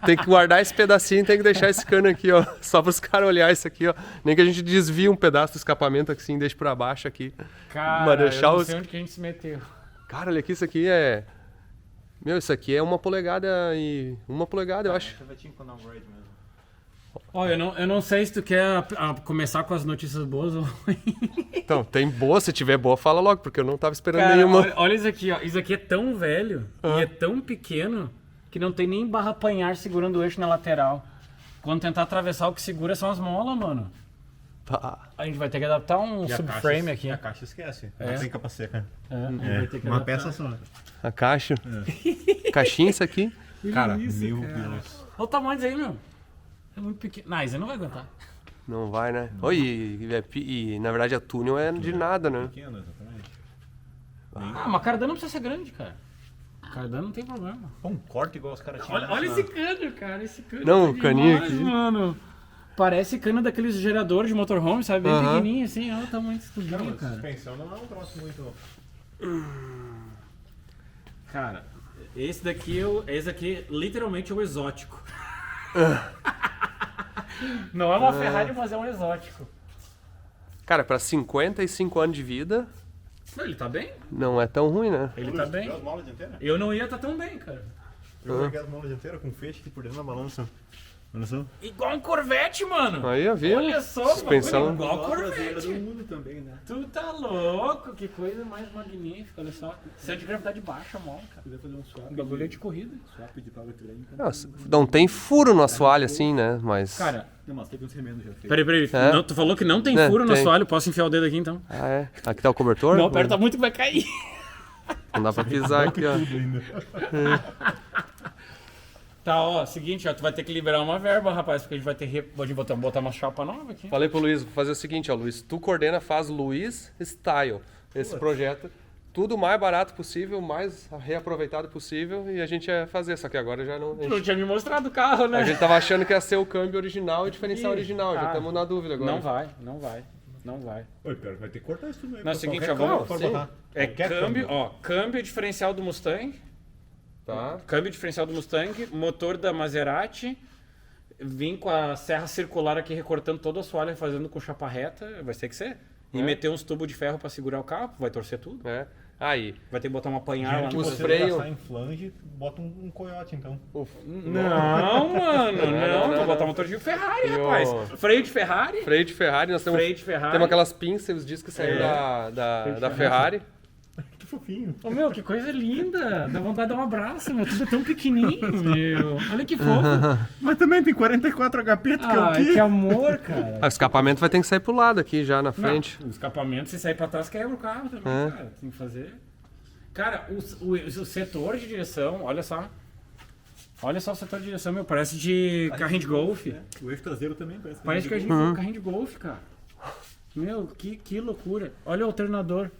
Speaker 1: Tem que guardar esse pedacinho, tem que deixar esse cano aqui, ó. Só para os caras olhar isso aqui, ó. Nem que a gente desvie um pedaço do escapamento assim, deixe para baixo aqui.
Speaker 3: Cara,
Speaker 1: mas deixar
Speaker 3: eu não sei onde que a gente se meteu.
Speaker 1: Cara, olha aqui, isso aqui é... Meu, isso aqui é 1 polegada e... 1 polegada, eu acho.
Speaker 3: Ó, eu não sei se tu quer começar com as notícias boas ou ruins.
Speaker 1: Então, tem boa, se tiver boa, fala logo, porque eu não tava esperando
Speaker 3: Cara,
Speaker 1: nenhuma.
Speaker 3: olha isso aqui, ó. Isso aqui é tão velho e é tão pequeno que não tem nem barra apanhar segurando o eixo na lateral. Quando tentar atravessar, o que segura são as molas, mano.
Speaker 1: Tá.
Speaker 3: A gente vai ter que adaptar um subframe aqui.
Speaker 4: A caixa esquece. Não tem capa seca.
Speaker 3: Vai ter que
Speaker 4: Uma
Speaker 3: adaptar.
Speaker 4: peça só.
Speaker 1: A caixa. Caixinha isso aqui.
Speaker 4: Cara,
Speaker 3: isso,
Speaker 4: meu
Speaker 3: cara.
Speaker 4: Deus.
Speaker 3: Olha o tamanho disso aí, meu. É muito pequeno. Não, isso aí não vai aguentar.
Speaker 1: Não vai, né? Oi, e na verdade a túnel é de nada, né?
Speaker 4: Pequeno, exatamente.
Speaker 3: Ah, mas cardano não precisa ser grande, cara. Cardano não tem problema.
Speaker 4: Um corte igual os caras tinham.
Speaker 3: Olha esse cano, cara. Esse cano
Speaker 1: Não,
Speaker 3: tá
Speaker 1: o caninho
Speaker 3: demais,
Speaker 1: aqui.
Speaker 3: Mano. Parece cano daqueles geradores de motorhome, sabe? Bem pequenininho assim. Olha o tamanho desse
Speaker 4: Cara,
Speaker 3: tubinho,
Speaker 4: mas
Speaker 3: cara.
Speaker 4: suspensão não é um troço muito...
Speaker 3: Cara, esse daqui literalmente é o exótico. Não é uma Ferrari, mas é um exótico.
Speaker 1: Cara, pra 55 anos de vida,
Speaker 3: Não, ele tá bem?
Speaker 1: não é tão ruim, né?
Speaker 3: Ele tá bem.
Speaker 2: Duas molas inteiras?
Speaker 3: Eu não ia estar tão bem, cara.
Speaker 4: Eu peguei as molas dianteiras com feixe aqui por dentro da balança. Olha só.
Speaker 3: Igual um Corvette, mano.
Speaker 1: Aí, ó, viu?
Speaker 3: Olha só,
Speaker 1: Suspensão.
Speaker 3: bagulho igual
Speaker 4: A traseira
Speaker 3: Corvette.
Speaker 4: do mundo também, né?
Speaker 3: Tu tá louco, que coisa mais magnífica, olha só. Centro de gravidade baixa, mó, cara.
Speaker 4: Podia fazer um swap.
Speaker 3: O bagulho é de corrida.
Speaker 4: Swap de powertrain.
Speaker 1: Não tem furo no assoalho assim, né? Mas...
Speaker 3: Cara,
Speaker 4: Não, mas teve uns remendos já feitos.
Speaker 3: peraí.
Speaker 1: É?
Speaker 3: Não, tu falou que não tem
Speaker 1: É,
Speaker 3: furo no
Speaker 1: tem.
Speaker 3: assoalho, posso enfiar o dedo aqui então?
Speaker 1: Ah, é? Aqui tá o cobertor?
Speaker 3: Não aperta muito que vai cair.
Speaker 1: Não dá pra pisar aqui, ó.
Speaker 4: Tudo ainda.
Speaker 3: Tá, ó, seguinte, ó, tu vai ter que liberar uma verba, rapaz, porque a gente vai ter pode botar uma chapa nova aqui.
Speaker 1: Falei pro Luiz, vou fazer o seguinte, ó, Luiz, tu coordena, faz Luiz Style, esse projeto. Tudo o mais barato possível, mais reaproveitado possível e a gente ia fazer, só que agora já não...
Speaker 3: Tu não tinha me mostrado o carro, né?
Speaker 1: A gente tava achando que ia ser o câmbio original e o diferencial original, já
Speaker 3: Ah,
Speaker 1: estamos na dúvida agora.
Speaker 3: Não vai.
Speaker 4: Oi, pior, vai ter que cortar isso tudo aí.
Speaker 3: Não, é o seguinte,
Speaker 4: Qualquer
Speaker 3: ó, vamos-
Speaker 4: carro pode
Speaker 1: sim.
Speaker 4: botar.
Speaker 3: É
Speaker 4: Qualquer
Speaker 3: câmbio, ó, câmbio diferencial do Mustang,
Speaker 1: Tá.
Speaker 3: câmbio diferencial do Mustang, motor da Maserati, vim com a serra circular aqui recortando todo o assoalho e fazendo com chapa reta, vai ter que ser. E
Speaker 1: É.
Speaker 3: meter uns tubos de ferro pra segurar o carro, vai torcer tudo.
Speaker 1: É. Aí,
Speaker 3: Vai ter que botar uma apanhar lá
Speaker 4: Gente,
Speaker 3: no
Speaker 1: os
Speaker 4: você
Speaker 1: freio-
Speaker 4: gastar em flange, bota um coiote então.
Speaker 3: Não, mano, não. Vou botar motor de Ferrari,
Speaker 1: E o-
Speaker 3: rapaz. Freio de Ferrari.
Speaker 1: freio de Ferrari, nós temos,
Speaker 3: Freio de Ferrari.
Speaker 1: temos aquelas pinças, os discos que saíram da Ferrari.
Speaker 4: Que fofinho.
Speaker 3: Ô, meu, que coisa linda. Dá vontade de dar um abraço, meu. Tudo é tão pequenininho, meu. Olha que fofo.
Speaker 4: Mas também tem 44 HP, que é o
Speaker 3: Ai,
Speaker 4: quê?
Speaker 3: que amor, cara.
Speaker 1: Ah, o escapamento vai ter que sair pro lado aqui já na frente.
Speaker 3: Não, o escapamento, se sair pra trás, quebra o carro também,
Speaker 1: É.
Speaker 3: cara. Tem que fazer. Cara, o setor de direção, olha só. Olha só o setor de direção, meu. Parece de carrinho de golfe.
Speaker 4: O eixo traseiro também parece.
Speaker 3: Parece que a gente foi um carrinho de golfe, cara. Meu, que loucura. Olha o alternador.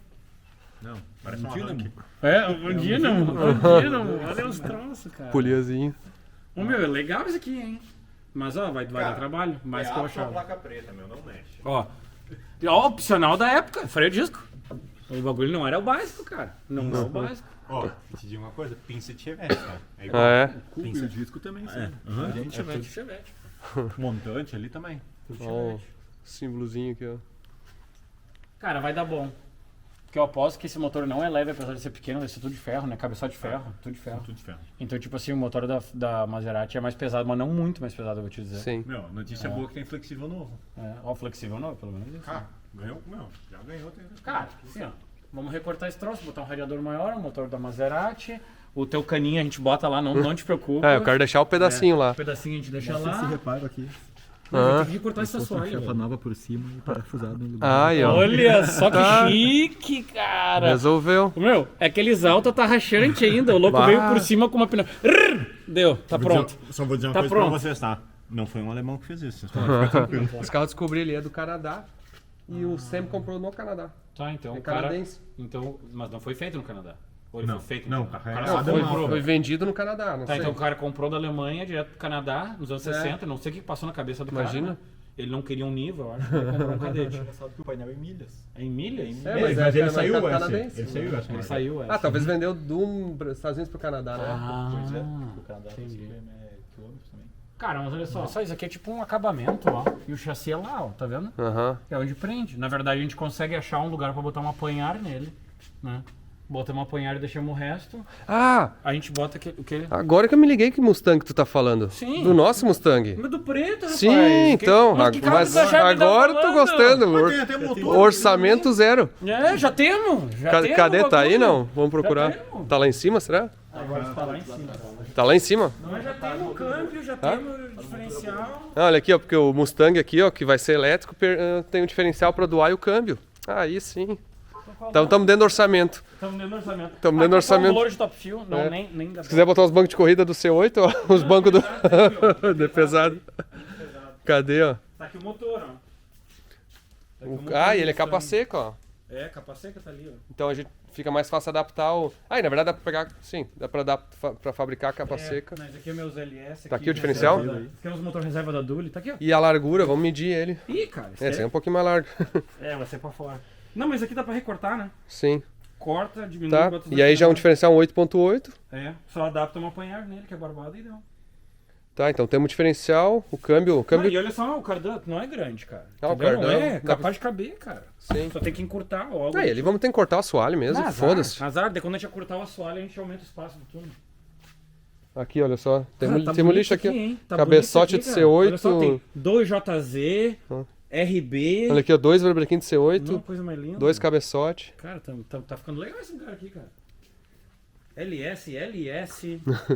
Speaker 4: Não, parece um dínamo.
Speaker 3: É, um dia não. Um dia não. Olha os troços, cara.
Speaker 1: Poliazinho.
Speaker 3: Ô, meu, é legal isso aqui, hein? Mas, ó, vai dar trabalho. Mais que eu achava.
Speaker 4: placa preta, meu, não mexe.
Speaker 3: Ó, opcional da época, freio disco. O bagulho não era o básico, cara. Não é o básico.
Speaker 4: Ó, te digo uma coisa, pinça de Chevette, cara. É igual.
Speaker 1: Ah, é?
Speaker 4: Pinça de disco também, sim.
Speaker 3: Aham,
Speaker 4: Gente,
Speaker 3: é tudo Chevette.
Speaker 4: Montante ali também.
Speaker 1: Ó, o símbolozinho aqui, ó.
Speaker 3: Cara, vai dar bom. Porque eu aposto que esse motor não é leve, apesar de ser pequeno, vai ser tudo de ferro, né? Cabeçote de ferro, tudo de ferro.
Speaker 4: Tudo de ferro.
Speaker 3: Então, tipo assim, o motor da Maserati é mais pesado, mas não muito mais pesado, eu vou te dizer.
Speaker 1: Sim.
Speaker 4: Meu, notícia boa que tem flexível novo.
Speaker 3: É, ó, flexível não, pelo menos isso.
Speaker 4: Ah, ganhou, meu, já ganhou.
Speaker 3: Cara, assim, ó, vamos recortar esse troço, botar um radiador maior, um motor da Maserati, o teu caninho a gente bota lá, não te preocupa.
Speaker 1: É, eu quero deixar o pedacinho lá.
Speaker 3: Um pedacinho a gente deixa lá.
Speaker 4: reparo aqui.
Speaker 3: Não, vai ter que recortar esse assoalho, velho.
Speaker 4: nova por cima e parafusado no lugar.
Speaker 1: Aí, ó.
Speaker 3: Olha só que
Speaker 1: Tá.
Speaker 3: chique, cara.
Speaker 1: Resolveu.
Speaker 3: Meu, é aqueles alta tá rachante ainda. O louco
Speaker 1: Bah.
Speaker 3: veio por cima com uma pneu. Deu, tá pronto.
Speaker 4: Só vou dizer uma
Speaker 3: Tá
Speaker 4: coisa
Speaker 3: pronto.
Speaker 4: pra vocês, tá? Não foi um alemão que fez isso. Vocês podem ficar tranquilos.
Speaker 1: Esse carro eu descobri, ele é do Canadá. E o Sam comprou no Canadá.
Speaker 3: Tá, então
Speaker 1: É
Speaker 3: o cara.
Speaker 1: canadense.
Speaker 3: Então, mas não foi feito no Canadá. Ou ele
Speaker 4: Não,
Speaker 3: foi feito
Speaker 4: não,
Speaker 3: no Canadá?
Speaker 4: tá
Speaker 3: O cara
Speaker 4: realizado
Speaker 3: só
Speaker 4: na
Speaker 3: comprou.
Speaker 4: Europa.
Speaker 1: Foi vendido no Canadá, não
Speaker 3: Tá,
Speaker 1: sei.
Speaker 3: então o cara comprou da Alemanha direto pro Canadá nos anos
Speaker 1: É.
Speaker 3: 60. Não sei o que passou na cabeça do
Speaker 1: Imagina.
Speaker 3: cara. Né? Ele não queria um nível, eu acho. que Ele comprou um cadete.
Speaker 4: Engraçado que o painel é em milhas.
Speaker 3: É em milhas?
Speaker 1: É,
Speaker 4: Mas,
Speaker 1: mas
Speaker 4: ele
Speaker 1: é
Speaker 4: saiu
Speaker 1: mercado
Speaker 4: esse.
Speaker 1: canadense.
Speaker 4: Ele saiu esse.
Speaker 3: Ele saiu, é.
Speaker 1: Ah, talvez vendeu dos Estados Unidos pro Canadá, né?
Speaker 3: Ah,
Speaker 4: Pois é. O Canadá tem
Speaker 3: entendi.
Speaker 4: quilômetros também.
Speaker 3: Cara, mas olha só, isso aqui é tipo um acabamento, ó. E o chassi é lá, ó, tá vendo?
Speaker 1: Aham.
Speaker 3: É onde prende. Na verdade, a gente consegue achar um lugar pra botar um apanhar nele, né? Botamos um apanhar e deixamos o resto.
Speaker 1: Ah,
Speaker 3: A gente bota o quê?
Speaker 1: agora que eu me liguei que Mustang tu tá falando.
Speaker 3: Sim.
Speaker 1: Do nosso Mustang.
Speaker 3: Mas do preto, rapaz.
Speaker 1: Sim, então.
Speaker 3: Mas que carro
Speaker 1: Mas
Speaker 3: tu achava que tá
Speaker 1: agora eu tô
Speaker 3: falando?
Speaker 1: gostando.
Speaker 4: Mas tem até motor.
Speaker 1: Orçamento zero.
Speaker 3: É, já temos. Já temos
Speaker 1: Cadê?
Speaker 3: o
Speaker 1: Tá aí
Speaker 3: bagulho.
Speaker 1: não? Vamos procurar.
Speaker 3: temos.
Speaker 1: Tá lá em cima, será?
Speaker 3: Agora está lá em cima.
Speaker 1: Tá lá em cima.
Speaker 3: Nós já temos o câmbio, já temos o diferencial.
Speaker 1: Ah, olha aqui, ó, porque o Mustang aqui, ó, que vai ser elétrico, tem um diferencial pra doar e o câmbio. Aí sim. Então estamos dentro do orçamento.
Speaker 3: Estamos dentro do orçamento.
Speaker 1: Tamo dentro do orçamento.
Speaker 3: Um valor de top fuel, não,
Speaker 1: É.
Speaker 3: nem dá
Speaker 1: Se quiser botar os bancos de corrida do C8, ó, os bancos do... de pesado. Cadê, ó?
Speaker 3: Tá aqui o motor, ó. Tá aqui o motor
Speaker 1: Ah,
Speaker 3: do
Speaker 1: e ele é
Speaker 3: Mustang.
Speaker 1: capa seca, ó.
Speaker 3: É, capa seca tá ali, ó.
Speaker 1: Então a gente fica mais fácil adaptar o... Ah, e na verdade dá pra pegar... Sim, dá pra, pra fabricar a capa seca.
Speaker 3: Mas aqui é meus LS.
Speaker 1: Tá aqui o diferencial?
Speaker 3: Temos o motor reserva da Dully, tá aqui, ó.
Speaker 1: E a largura, vamos medir ele.
Speaker 3: Ih, cara, isso
Speaker 1: Esse é um pouquinho mais largo.
Speaker 3: vai ser pra fora. Não, mas aqui dá pra recortar, né?
Speaker 1: Sim,
Speaker 3: Corta, diminui,
Speaker 1: tá.
Speaker 3: bota os
Speaker 1: E aí já é um
Speaker 3: dois
Speaker 1: diferencial 8.8.
Speaker 3: É, só adapta um apanhar nele, que é barbado e deu.
Speaker 1: Tá, então temos o diferencial, o câmbio...
Speaker 3: Ah, e olha só, o cardan não é grande, cara.
Speaker 1: Ah, o
Speaker 3: Entendeu? Não
Speaker 1: cardan
Speaker 3: é
Speaker 1: dá
Speaker 3: capaz de caber, cara.
Speaker 1: Sim.
Speaker 3: Só tem que encurtar ou algo.
Speaker 1: Ah, e ali vamos ter que cortar o assoalho mesmo,
Speaker 3: Azar,
Speaker 1: foda-se.
Speaker 3: Azar, daí quando a gente cortar o assoalho, a gente aumenta o espaço do túnel.
Speaker 1: Aqui, olha só. Tem um
Speaker 3: bonito
Speaker 1: lixo aqui.
Speaker 3: hein? Tá
Speaker 1: Cabeçote
Speaker 3: bonito
Speaker 1: de
Speaker 3: aqui, cara. Olha só,
Speaker 1: C8.
Speaker 3: tem 2JZ, RB.
Speaker 1: Olha aqui, ó. 2 verbrequim de
Speaker 3: Não,
Speaker 1: C8.
Speaker 3: coisa mais linda.
Speaker 1: 2 cabeçote.
Speaker 3: Cara, tá ficando legal esse lugar aqui, cara. LS,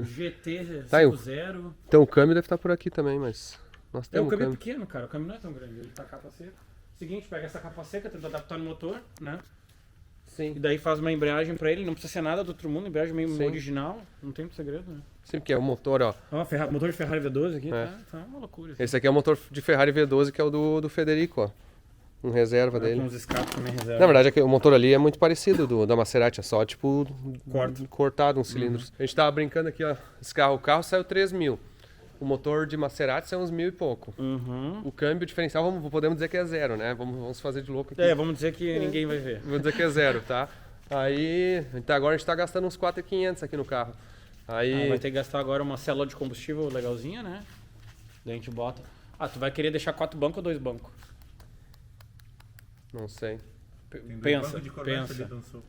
Speaker 3: GT
Speaker 1: Tá,
Speaker 3: 50.
Speaker 1: Então o câmbio deve estar por aqui também, mas... Nós
Speaker 3: O
Speaker 1: temos
Speaker 3: câmbio é
Speaker 1: câmbio.
Speaker 3: pequeno, cara. O câmbio não é tão grande. Ele tá capa seca. Seguinte, pega essa capa seca, tenta adaptar no motor, né?
Speaker 1: Sim.
Speaker 3: E daí faz uma embreagem pra ele. Não precisa ser nada do outro mundo. Embreagem meio
Speaker 1: Sim.
Speaker 3: original. Não tem muito segredo, né?
Speaker 1: Sim, porque é o motor, ó.
Speaker 3: Ó, motor de Ferrari V12 aqui.
Speaker 1: É.
Speaker 3: Tá uma loucura. Assim.
Speaker 1: Esse aqui é o motor de Ferrari V12, que é o do Federico, ó. Um reserva
Speaker 3: Com
Speaker 1: dele.
Speaker 3: uns escapes também reserva.
Speaker 1: Na verdade, é que o motor ali é muito parecido da Maserati, é só, tipo, cortado uns cilindros. A gente tava brincando aqui, ó, o carro saiu 3 mil. O motor de Maserati saiu uns 1.000 e pouco.
Speaker 3: Uhum.
Speaker 1: O câmbio diferencial, podemos dizer que é zero, né? Vamos fazer de louco aqui.
Speaker 3: Vamos dizer que ninguém vai ver.
Speaker 1: Vamos dizer que é zero, tá? Aí, então agora a gente tá gastando uns 4.500 aqui no carro. Aí...
Speaker 3: Vai ter que gastar agora uma célula de combustível legalzinha, né? Daí a gente bota... tu vai querer deixar 4 bancos ou 2 bancos?
Speaker 1: Não sei.
Speaker 3: Pensa.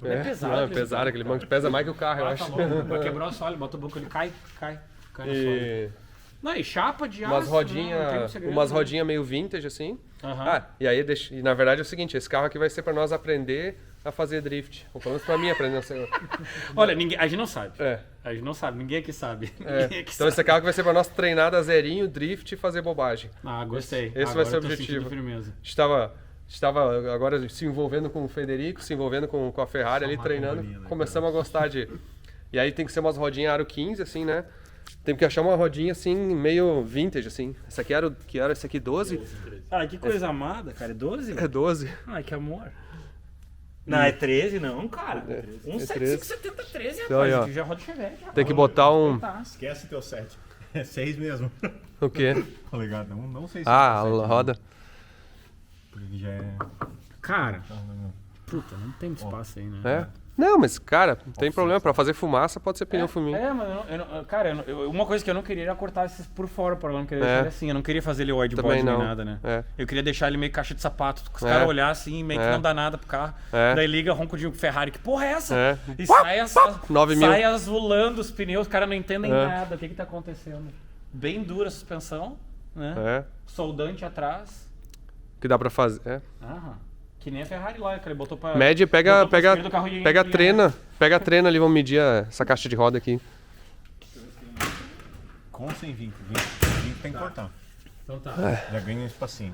Speaker 3: É pesado.
Speaker 1: Não, é pesado, aquele banco pesa mais que o carro, eu
Speaker 3: Tá
Speaker 1: acho.
Speaker 3: louco, vai quebrar o assoalho, bota o banco, ele cai no assoalho. Não, e chapa de aço,
Speaker 1: Umas
Speaker 3: não tem
Speaker 1: rodinhas
Speaker 3: segredo,
Speaker 1: umas
Speaker 3: né?
Speaker 1: rodinha meio vintage, assim.
Speaker 3: Aham.
Speaker 1: E aí, e na verdade é o seguinte, esse carro aqui vai ser pra nós aprender a fazer drift. Ou pelo menos pra mim aprender a ser...
Speaker 3: Olha, a gente não sabe.
Speaker 1: É.
Speaker 3: A gente não sabe, ninguém aqui sabe.
Speaker 1: É.
Speaker 3: Ninguém aqui
Speaker 1: Então esse carro que vai ser pra nós treinar da zerinho, drift e fazer bobagem.
Speaker 3: Gostei.
Speaker 1: Esse vai ser o objetivo.
Speaker 3: Firmeza.
Speaker 1: A gente estava agora se envolvendo com o Federico, se envolvendo com a Ferrari ali, treinando. Começamos a gostar de... E aí tem que ser umas rodinhas aro 15, assim, né? Tem que achar uma rodinha, assim, meio vintage, assim. Essa aqui era esse aqui 12?
Speaker 3: Que coisa amada, cara. É 12?
Speaker 1: É 12.
Speaker 3: Ai, que amor. Não, é 13 não, cara.
Speaker 1: É
Speaker 3: 17573,
Speaker 1: Então,
Speaker 3: rapaz.
Speaker 1: aí, ó.
Speaker 3: Aqui já roda Chevette.
Speaker 1: Tem que botar um...
Speaker 4: Esquece teu 7. É 6 mesmo.
Speaker 1: O quê?
Speaker 4: Polegada, não sei se
Speaker 1: A
Speaker 4: é 7,
Speaker 1: roda.
Speaker 4: Porque já é...
Speaker 3: Cara, puta, não tem espaço aí, né?
Speaker 1: É? Não, mas, cara, não tem problema. Pra fazer fumaça pode ser pneu fuminho.
Speaker 3: Mas uma coisa que eu não queria era cortar esses por fora, para não querer deixar ele assim. Eu não queria fazer ele wide
Speaker 1: Também
Speaker 3: body nem
Speaker 1: não.
Speaker 3: nada, né?
Speaker 1: É.
Speaker 3: Eu queria deixar ele meio caixa de sapato. Os caras olhar assim, meio que não dá nada pro carro.
Speaker 1: É.
Speaker 3: Daí liga ronco de Ferrari. Que porra é essa?
Speaker 1: É.
Speaker 3: E
Speaker 1: Pá, 9 mil.
Speaker 3: sai azulando os pneus, os caras não entendem nada. O que tá acontecendo? Bem dura a suspensão, né?
Speaker 1: É.
Speaker 3: Soldante atrás.
Speaker 1: O que dá pra fazer. É.
Speaker 3: Aham. Que nem a Ferrari lá, que ele botou pra...
Speaker 1: Mede, pega
Speaker 3: a
Speaker 1: a trena ali, vamos medir essa caixa de roda aqui.
Speaker 4: Com 120. 20 tem que cortar.
Speaker 3: Então tá.
Speaker 4: Já ganha um espacinho.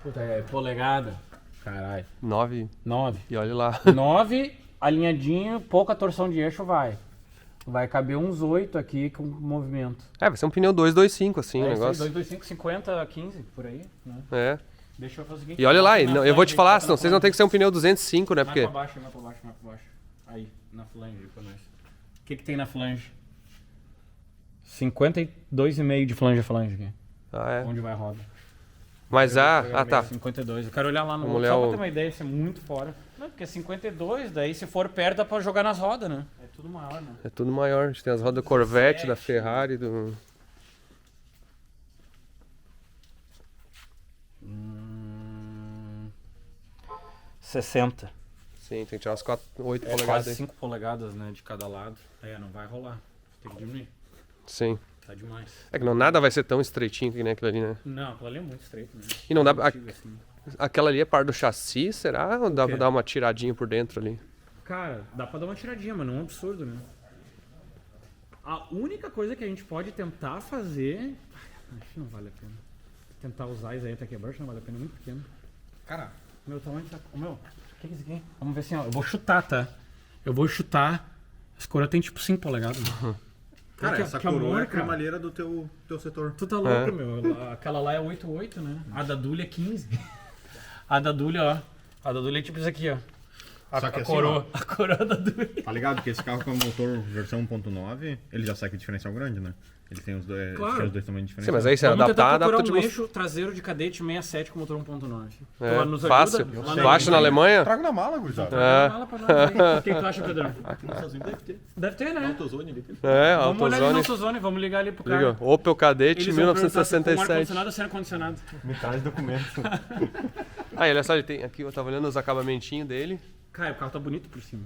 Speaker 3: Puta, é polegada. Caralho.
Speaker 1: 9.
Speaker 3: 9.
Speaker 1: E olha lá.
Speaker 3: 9, alinhadinho, pouca torção de eixo vai. Vai caber uns 8 aqui com movimento.
Speaker 1: Vai ser um pneu 225, assim, o negócio.
Speaker 3: 225, 50, 15, por aí, né?
Speaker 1: É.
Speaker 3: Deixa eu fazer o seguinte.
Speaker 1: E olha lá,
Speaker 3: bota na
Speaker 1: eu vou te
Speaker 3: flange,
Speaker 1: falar,
Speaker 3: bota na
Speaker 1: vocês não
Speaker 3: flange.
Speaker 1: tem que ser um pneu 205, né?
Speaker 3: Mais
Speaker 1: Porque...
Speaker 3: pra baixo, mais pra baixo, mais pra baixo. Aí, na flange pra nós. O que tem na flange? 52,5 de flange a flange aqui.
Speaker 1: é.
Speaker 3: Onde vai a roda.
Speaker 1: Mas tá.
Speaker 3: 52. Eu quero olhar lá no
Speaker 1: Vamos
Speaker 3: outro,
Speaker 1: olhar
Speaker 3: só pra
Speaker 1: o-
Speaker 3: ter uma ideia, isso é muito fora. Não, porque 52, daí se for perto dá pra jogar nas rodas, né? É tudo maior, né?
Speaker 1: É tudo maior. A gente tem as rodas Corvette, da Ferrari, do...
Speaker 3: 60.
Speaker 1: Sim, tem que tirar as 8
Speaker 3: É
Speaker 1: polegadas
Speaker 3: quase
Speaker 1: aí.
Speaker 3: 5 polegadas, né, de cada lado. Não vai rolar. Tem que diminuir.
Speaker 1: Sim.
Speaker 3: Tá demais.
Speaker 1: É que nada vai ser tão estreitinho que nem aquilo ali, né?
Speaker 3: Não, aquilo ali é muito estreito, né?
Speaker 1: E não dá...
Speaker 3: Antigo, assim.
Speaker 1: Aquela ali é parte do chassi, será? Ou dá pra dar uma tiradinha por dentro ali?
Speaker 3: Cara, dá pra dar uma tiradinha, mas não é um absurdo, né? A única coisa que a gente pode tentar fazer... Acho que não vale a pena. Tentar usar isso aí até quebrar, acho que não vale a pena, é muito pequeno. Cara, meu tamanho tá... O que é isso aqui? Vamos ver assim, ó. Eu vou chutar, tá? Eu vou chutar. Essa coroa tem tipo 5 polegadas.
Speaker 4: Cara,
Speaker 3: Que-
Speaker 4: essa
Speaker 3: que amor,
Speaker 4: coroa é a
Speaker 3: cara.
Speaker 4: cremalheira do teu setor.
Speaker 3: Tu tá louco, meu. Aquela lá é 8,8, né? A da Dulha é 15. A da Dulha, ó. A da Dulha é tipo isso aqui, ó.
Speaker 4: Só que
Speaker 3: A
Speaker 4: assim,
Speaker 3: coroa.
Speaker 4: ó.
Speaker 3: A coroa da Dulha.
Speaker 4: Tá ligado? Que esse carro com motor versão 1.9, ele já sai com diferencial grande, né? Ele tem os dois,
Speaker 3: Claro.
Speaker 4: tem os dois tamanhos
Speaker 1: Sim,
Speaker 4: diferenciais.
Speaker 1: mas aí se
Speaker 3: Vamos tentar
Speaker 1: adapta
Speaker 3: procurar
Speaker 1: de
Speaker 3: um
Speaker 1: gosto.
Speaker 3: eixo traseiro de cadete 67 com motor 1.9.
Speaker 1: É,
Speaker 3: Tu nos
Speaker 1: fácil.
Speaker 3: ajuda?
Speaker 1: Tu acha na Alemanha?
Speaker 4: Trago na mala, gurizada.
Speaker 3: Fala pra nós aí. O que tu acha, Pedrão?
Speaker 4: Aqui nos Estados Unidos deve ter.
Speaker 3: Deve ter, né?
Speaker 4: Autozone ali.
Speaker 1: É,
Speaker 3: Vamos olhar ali no
Speaker 1: AutoZone.
Speaker 3: AutoZone, vamos ligar ali pro cara.
Speaker 1: Liga, Opel Kadett
Speaker 3: Eles vão perguntar se é com
Speaker 1: 1967.
Speaker 3: ar-condicionado ou sem ar-condicionado.
Speaker 4: Metade do documento.
Speaker 1: Aí, olha só, ele tem aqui, eu tava olhando os acabamentinhos dele.
Speaker 3: Cara, o carro tá bonito por cima.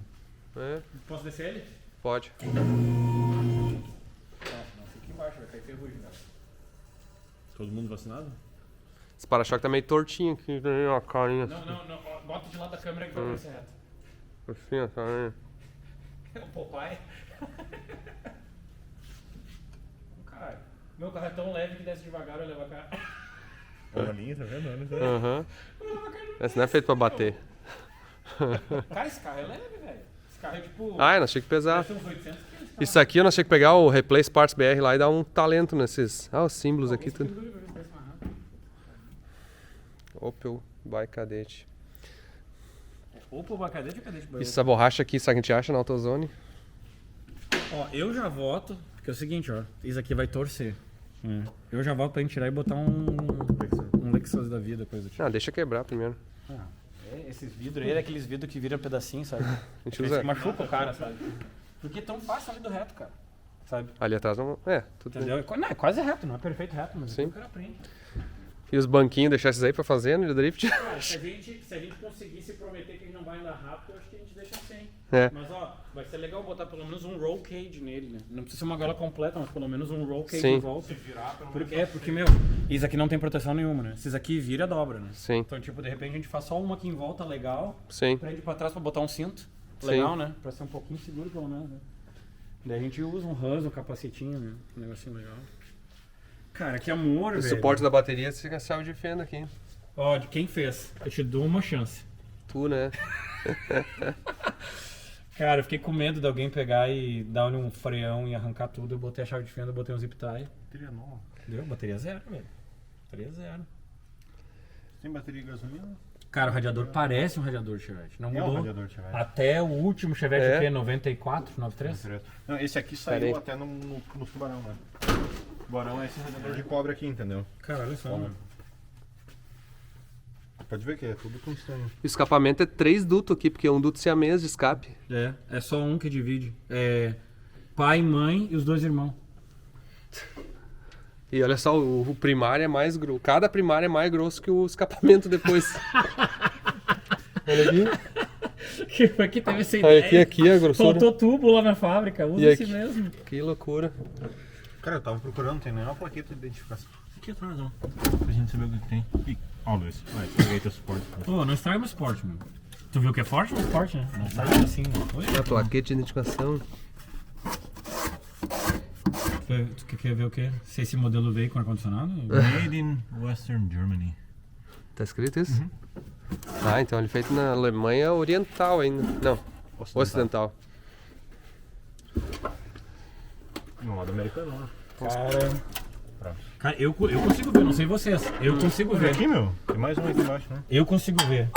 Speaker 1: É,
Speaker 3: Posso descer ele?
Speaker 1: pode.
Speaker 3: ferrugem, cara.
Speaker 4: Todo mundo vacinado?
Speaker 1: Esse para-choque tá meio tortinho aqui, tem uma carinha
Speaker 3: Não, ó, bota de lado da câmera que vai aparecer reto.
Speaker 1: assim, ó, tá aí.
Speaker 3: O Popeye. Caralho. Meu carro é tão leve que desce devagar, eu levo a cara.
Speaker 4: Olha a linha, tá vendo? Olha só.
Speaker 1: Aham. Esse não é feito pra bater.
Speaker 3: Cara, esse carro é leve, velho. Esse carro é tipo.
Speaker 1: Ah, eu não achei que pesava.
Speaker 3: Deve ser uns 800 quilos.
Speaker 1: Isso aqui eu não achei que pegar o Replace Parts BR lá e dar um talento nesses. Ah, os símbolos aqui tudo. Opel Bike Cadete.
Speaker 3: Opel Bacadete ou Cadete Bike?
Speaker 1: Essa borracha aqui, sabe o que a gente acha na AutoZone?
Speaker 3: Ó, eu já voto, porque é o seguinte, ó. Isso aqui vai torcer. Eu já voto pra gente tirar e botar um Lexus da vida, coisa do tipo.
Speaker 1: Ah, deixa quebrar primeiro.
Speaker 3: Esses vidros aí, aqueles vidros que viram pedacinho, sabe?
Speaker 1: A gente
Speaker 3: Aqueles
Speaker 1: usa.
Speaker 3: que machuca o cara, sabe? Porque é tão fácil ali do reto, cara. Sabe?
Speaker 1: Ali atrás não. É, tudo bem.
Speaker 3: Entendeu? Não, é quase reto, não é perfeito reto, mas
Speaker 1: Sim.
Speaker 3: o cara aprende.
Speaker 1: E os banquinhos, deixar esses aí pra fazer no drift.
Speaker 3: Cara, se a gente conseguisse prometer que a gente não vai andar rápido, eu acho que a gente deixa assim.
Speaker 1: É.
Speaker 3: Mas ó, vai ser legal botar pelo menos um roll cage nele, né? Não precisa ser uma goela completa, mas pelo menos um roll cage
Speaker 1: Sim.
Speaker 3: em volta. Porque, meu, isso aqui não tem proteção nenhuma, né? Esses aqui vira, dobra, né?
Speaker 1: Sim,
Speaker 3: Então, tipo, de repente a gente faz só uma aqui em volta legal,
Speaker 1: sim.
Speaker 3: prende pra trás pra botar um cinto.
Speaker 1: Sim.
Speaker 3: Legal, né? Pra ser um pouquinho seguro pelo menos, né? Daí a gente usa um Hans, um capacetinho, né? Um negocinho legal. Cara, que amor,
Speaker 1: O
Speaker 3: velho.
Speaker 1: suporte da bateria fica chave de fenda aqui.
Speaker 3: Ó, de quem fez? Eu te dou uma chance.
Speaker 1: Tu, né?
Speaker 3: Cara, eu fiquei com medo de alguém pegar e dar-lhe um freão e arrancar tudo. Eu botei a chave de fenda, botei um zip tie.
Speaker 4: Bateria nova.
Speaker 3: Deu? Bateria zero, velho. Bateria zero.
Speaker 4: Tem bateria de gasolina?
Speaker 3: Cara, o radiador parece um radiador Chevette. Não
Speaker 4: É um
Speaker 3: mudou.
Speaker 4: radiador Chevette.
Speaker 3: Até o último Chevette
Speaker 1: É.
Speaker 3: o quê? 94, 93?
Speaker 4: Não, esse aqui
Speaker 1: Pera
Speaker 4: saiu
Speaker 1: aí.
Speaker 4: até no Tubarão, né? Tubarão é esse radiador de cobre aqui, entendeu?
Speaker 3: Cara, olha só.
Speaker 4: Toma. Pode ver que é tudo com estranho.
Speaker 1: O escapamento é 3 dutos aqui, porque é um duto siamês de escape.
Speaker 3: É só um que divide. É pai, mãe e os dois irmãos.
Speaker 1: E olha só, o primário é mais grosso. Cada primário é mais grosso que o escapamento depois. Olha aqui.
Speaker 3: Aqui teve essa
Speaker 1: Olha
Speaker 3: ideia.
Speaker 1: aqui a grossura.
Speaker 3: Faltou tubo lá na fábrica. Usa
Speaker 1: E
Speaker 3: esse
Speaker 1: aqui?
Speaker 3: mesmo.
Speaker 1: Que loucura.
Speaker 4: Cara, eu tava procurando, não tem nenhuma plaqueta de identificação. Aqui atrás, ó. Pra gente saber o que tem. Ih, ó, Luiz. Vai, peguei teu suporte.
Speaker 3: Pô, não estraga meu esporte, mano. Tu viu que é forte? É forte, né? Não sai assim, mano.
Speaker 1: A plaqueta de identificação.
Speaker 3: Tu quer ver o quê? Se esse modelo veio com ar-condicionado?
Speaker 4: Made in Western Germany.
Speaker 1: Tá escrito isso? Ah, então ele é feito na Alemanha Oriental ainda. Não, Ocidental.
Speaker 4: No lado americano, né?
Speaker 3: Cara, eu consigo ver, não sei vocês. Eu consigo ver.
Speaker 4: Aqui, meu. Tem mais um aqui embaixo, né?
Speaker 3: Eu consigo ver.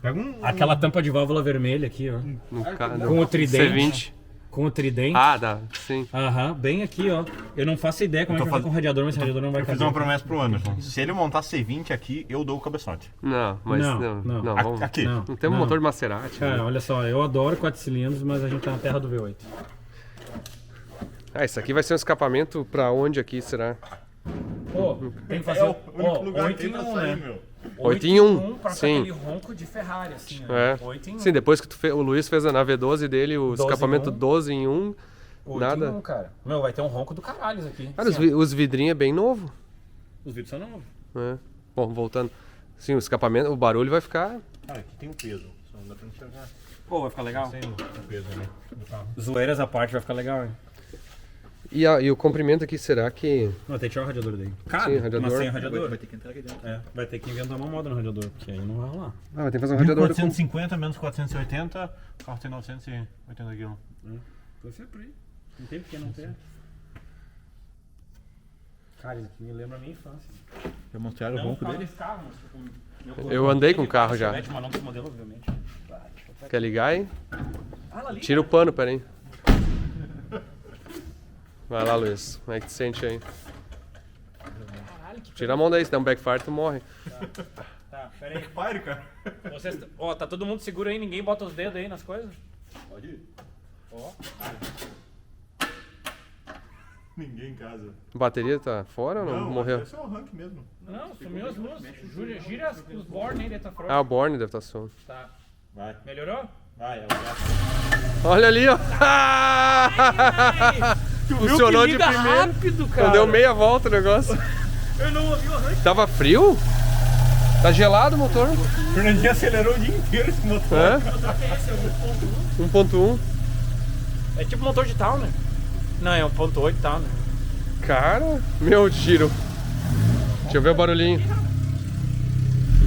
Speaker 4: Pega um...
Speaker 3: Aquela tampa de válvula vermelha aqui, ó.
Speaker 1: No
Speaker 3: Com o tridente.
Speaker 1: C20.
Speaker 3: Com o tridente.
Speaker 1: Ah, dá, sim.
Speaker 3: Aham, bem aqui, ó. Eu não faço ideia como é
Speaker 4: Eu
Speaker 3: que
Speaker 4: tô
Speaker 3: vai com o radiador, mas esse radiador não vai
Speaker 4: Eu fiz
Speaker 3: caber.
Speaker 4: uma promessa pro Anderson. Se ele montar C20 aqui, eu dou o cabeçote.
Speaker 1: Não, mas
Speaker 3: Não,
Speaker 1: não,
Speaker 3: não.
Speaker 1: vamos.
Speaker 4: Aqui.
Speaker 3: Não,
Speaker 1: Não temos
Speaker 3: não.
Speaker 1: motor de Maserati.
Speaker 3: Cara,
Speaker 1: né?
Speaker 3: olha só, eu adoro 4 cilindros, mas a gente tá na terra do V8.
Speaker 1: Ah, isso aqui vai ser um escapamento pra onde aqui, será?
Speaker 3: Pô, tem que fazer
Speaker 4: É o único lugar
Speaker 3: 8
Speaker 4: que
Speaker 3: em
Speaker 4: tem pra
Speaker 3: 1,
Speaker 4: sair,
Speaker 3: né?
Speaker 4: meu.
Speaker 1: 8 em 1,
Speaker 3: pra
Speaker 1: sim.
Speaker 3: aquele ronco de Ferrari, assim,
Speaker 1: É.
Speaker 3: 8 em 1.
Speaker 1: Sim, depois que o Luiz fez na V12 dele, o
Speaker 3: 12 em
Speaker 1: escapamento
Speaker 3: 1.
Speaker 1: 12 em 1.
Speaker 3: 8
Speaker 1: nada.
Speaker 3: em 1, cara. Meu, vai ter um ronco do caralho isso aqui.
Speaker 1: Cara,
Speaker 3: Assim,
Speaker 1: os vidrinhos é bem novo.
Speaker 3: ó, os vídeos são novos.
Speaker 1: Né? Bom, voltando. Sim, o escapamento, o barulho vai ficar.
Speaker 4: Cara, aqui tem um peso. Só não dá pra enxergar.
Speaker 3: Pô, vai ficar legal.
Speaker 4: Tem um peso ali do carro.
Speaker 3: Zoeiras à parte, vai ficar legal, hein?
Speaker 1: E o comprimento aqui, será que.
Speaker 3: Não, tem que tirar o radiador daí. Cara,
Speaker 1: Sim, radiador.
Speaker 3: mas sem o radiador.
Speaker 4: Vai ter que entrar aqui dentro.
Speaker 3: É, vai ter que inventar uma moda no radiador, porque aí não vai rolar.
Speaker 1: Ah, vai ter que fazer um radiador.
Speaker 4: 450 menos 480, o carro tem 980 kg.
Speaker 3: Foi sempre aí. Não tem porque não ter. Cara, isso aqui me lembra a minha infância.
Speaker 4: Já mostraram o
Speaker 3: Não
Speaker 4: ronco
Speaker 3: por causa
Speaker 4: dele?
Speaker 3: desse carro, mas tipo,
Speaker 1: Eu andei com o carro já.
Speaker 3: Chevette, mas não desse modelo, obviamente.
Speaker 1: Quer ligar aí?
Speaker 3: Ah, lá liga.
Speaker 1: Tira o pano, peraí. Vai lá, Luiz. Como é que tu sente aí?
Speaker 3: Caralho, que
Speaker 1: Tira a mão daí, se der um backfire, tu morre.
Speaker 3: Tá, pera aí.
Speaker 4: Pare, cara.
Speaker 3: Vocês, ó, tá todo mundo seguro aí, ninguém bota os dedos aí nas coisas?
Speaker 4: Pode ir.
Speaker 3: Ó.
Speaker 4: Ninguém em casa.
Speaker 1: A bateria tá fora ou não? Morreu?
Speaker 4: Esse é o rank mesmo.
Speaker 3: Não, sumiu as luzes. Gira os bornes aí dentro da frente.
Speaker 1: Ah, o Borne deve estar solto.
Speaker 3: Tá.
Speaker 4: Vai.
Speaker 3: Melhorou?
Speaker 4: Vai, é o
Speaker 1: Olha ali, ó. Funcionou de primeira.
Speaker 3: Rápido, cara.
Speaker 1: Não deu meia volta o negócio.
Speaker 3: Eu não ouvi o arranque.
Speaker 1: Tava frio? Tá gelado o motor.
Speaker 4: O Fernandinho acelerou o dia inteiro esse motor.
Speaker 1: É?
Speaker 3: Que motor que é esse? É 1.1?
Speaker 1: 1.1.
Speaker 3: É tipo motor de Towner. Não, é 1.8 Towner.
Speaker 1: Cara, meu giro. Deixa eu ver o barulhinho.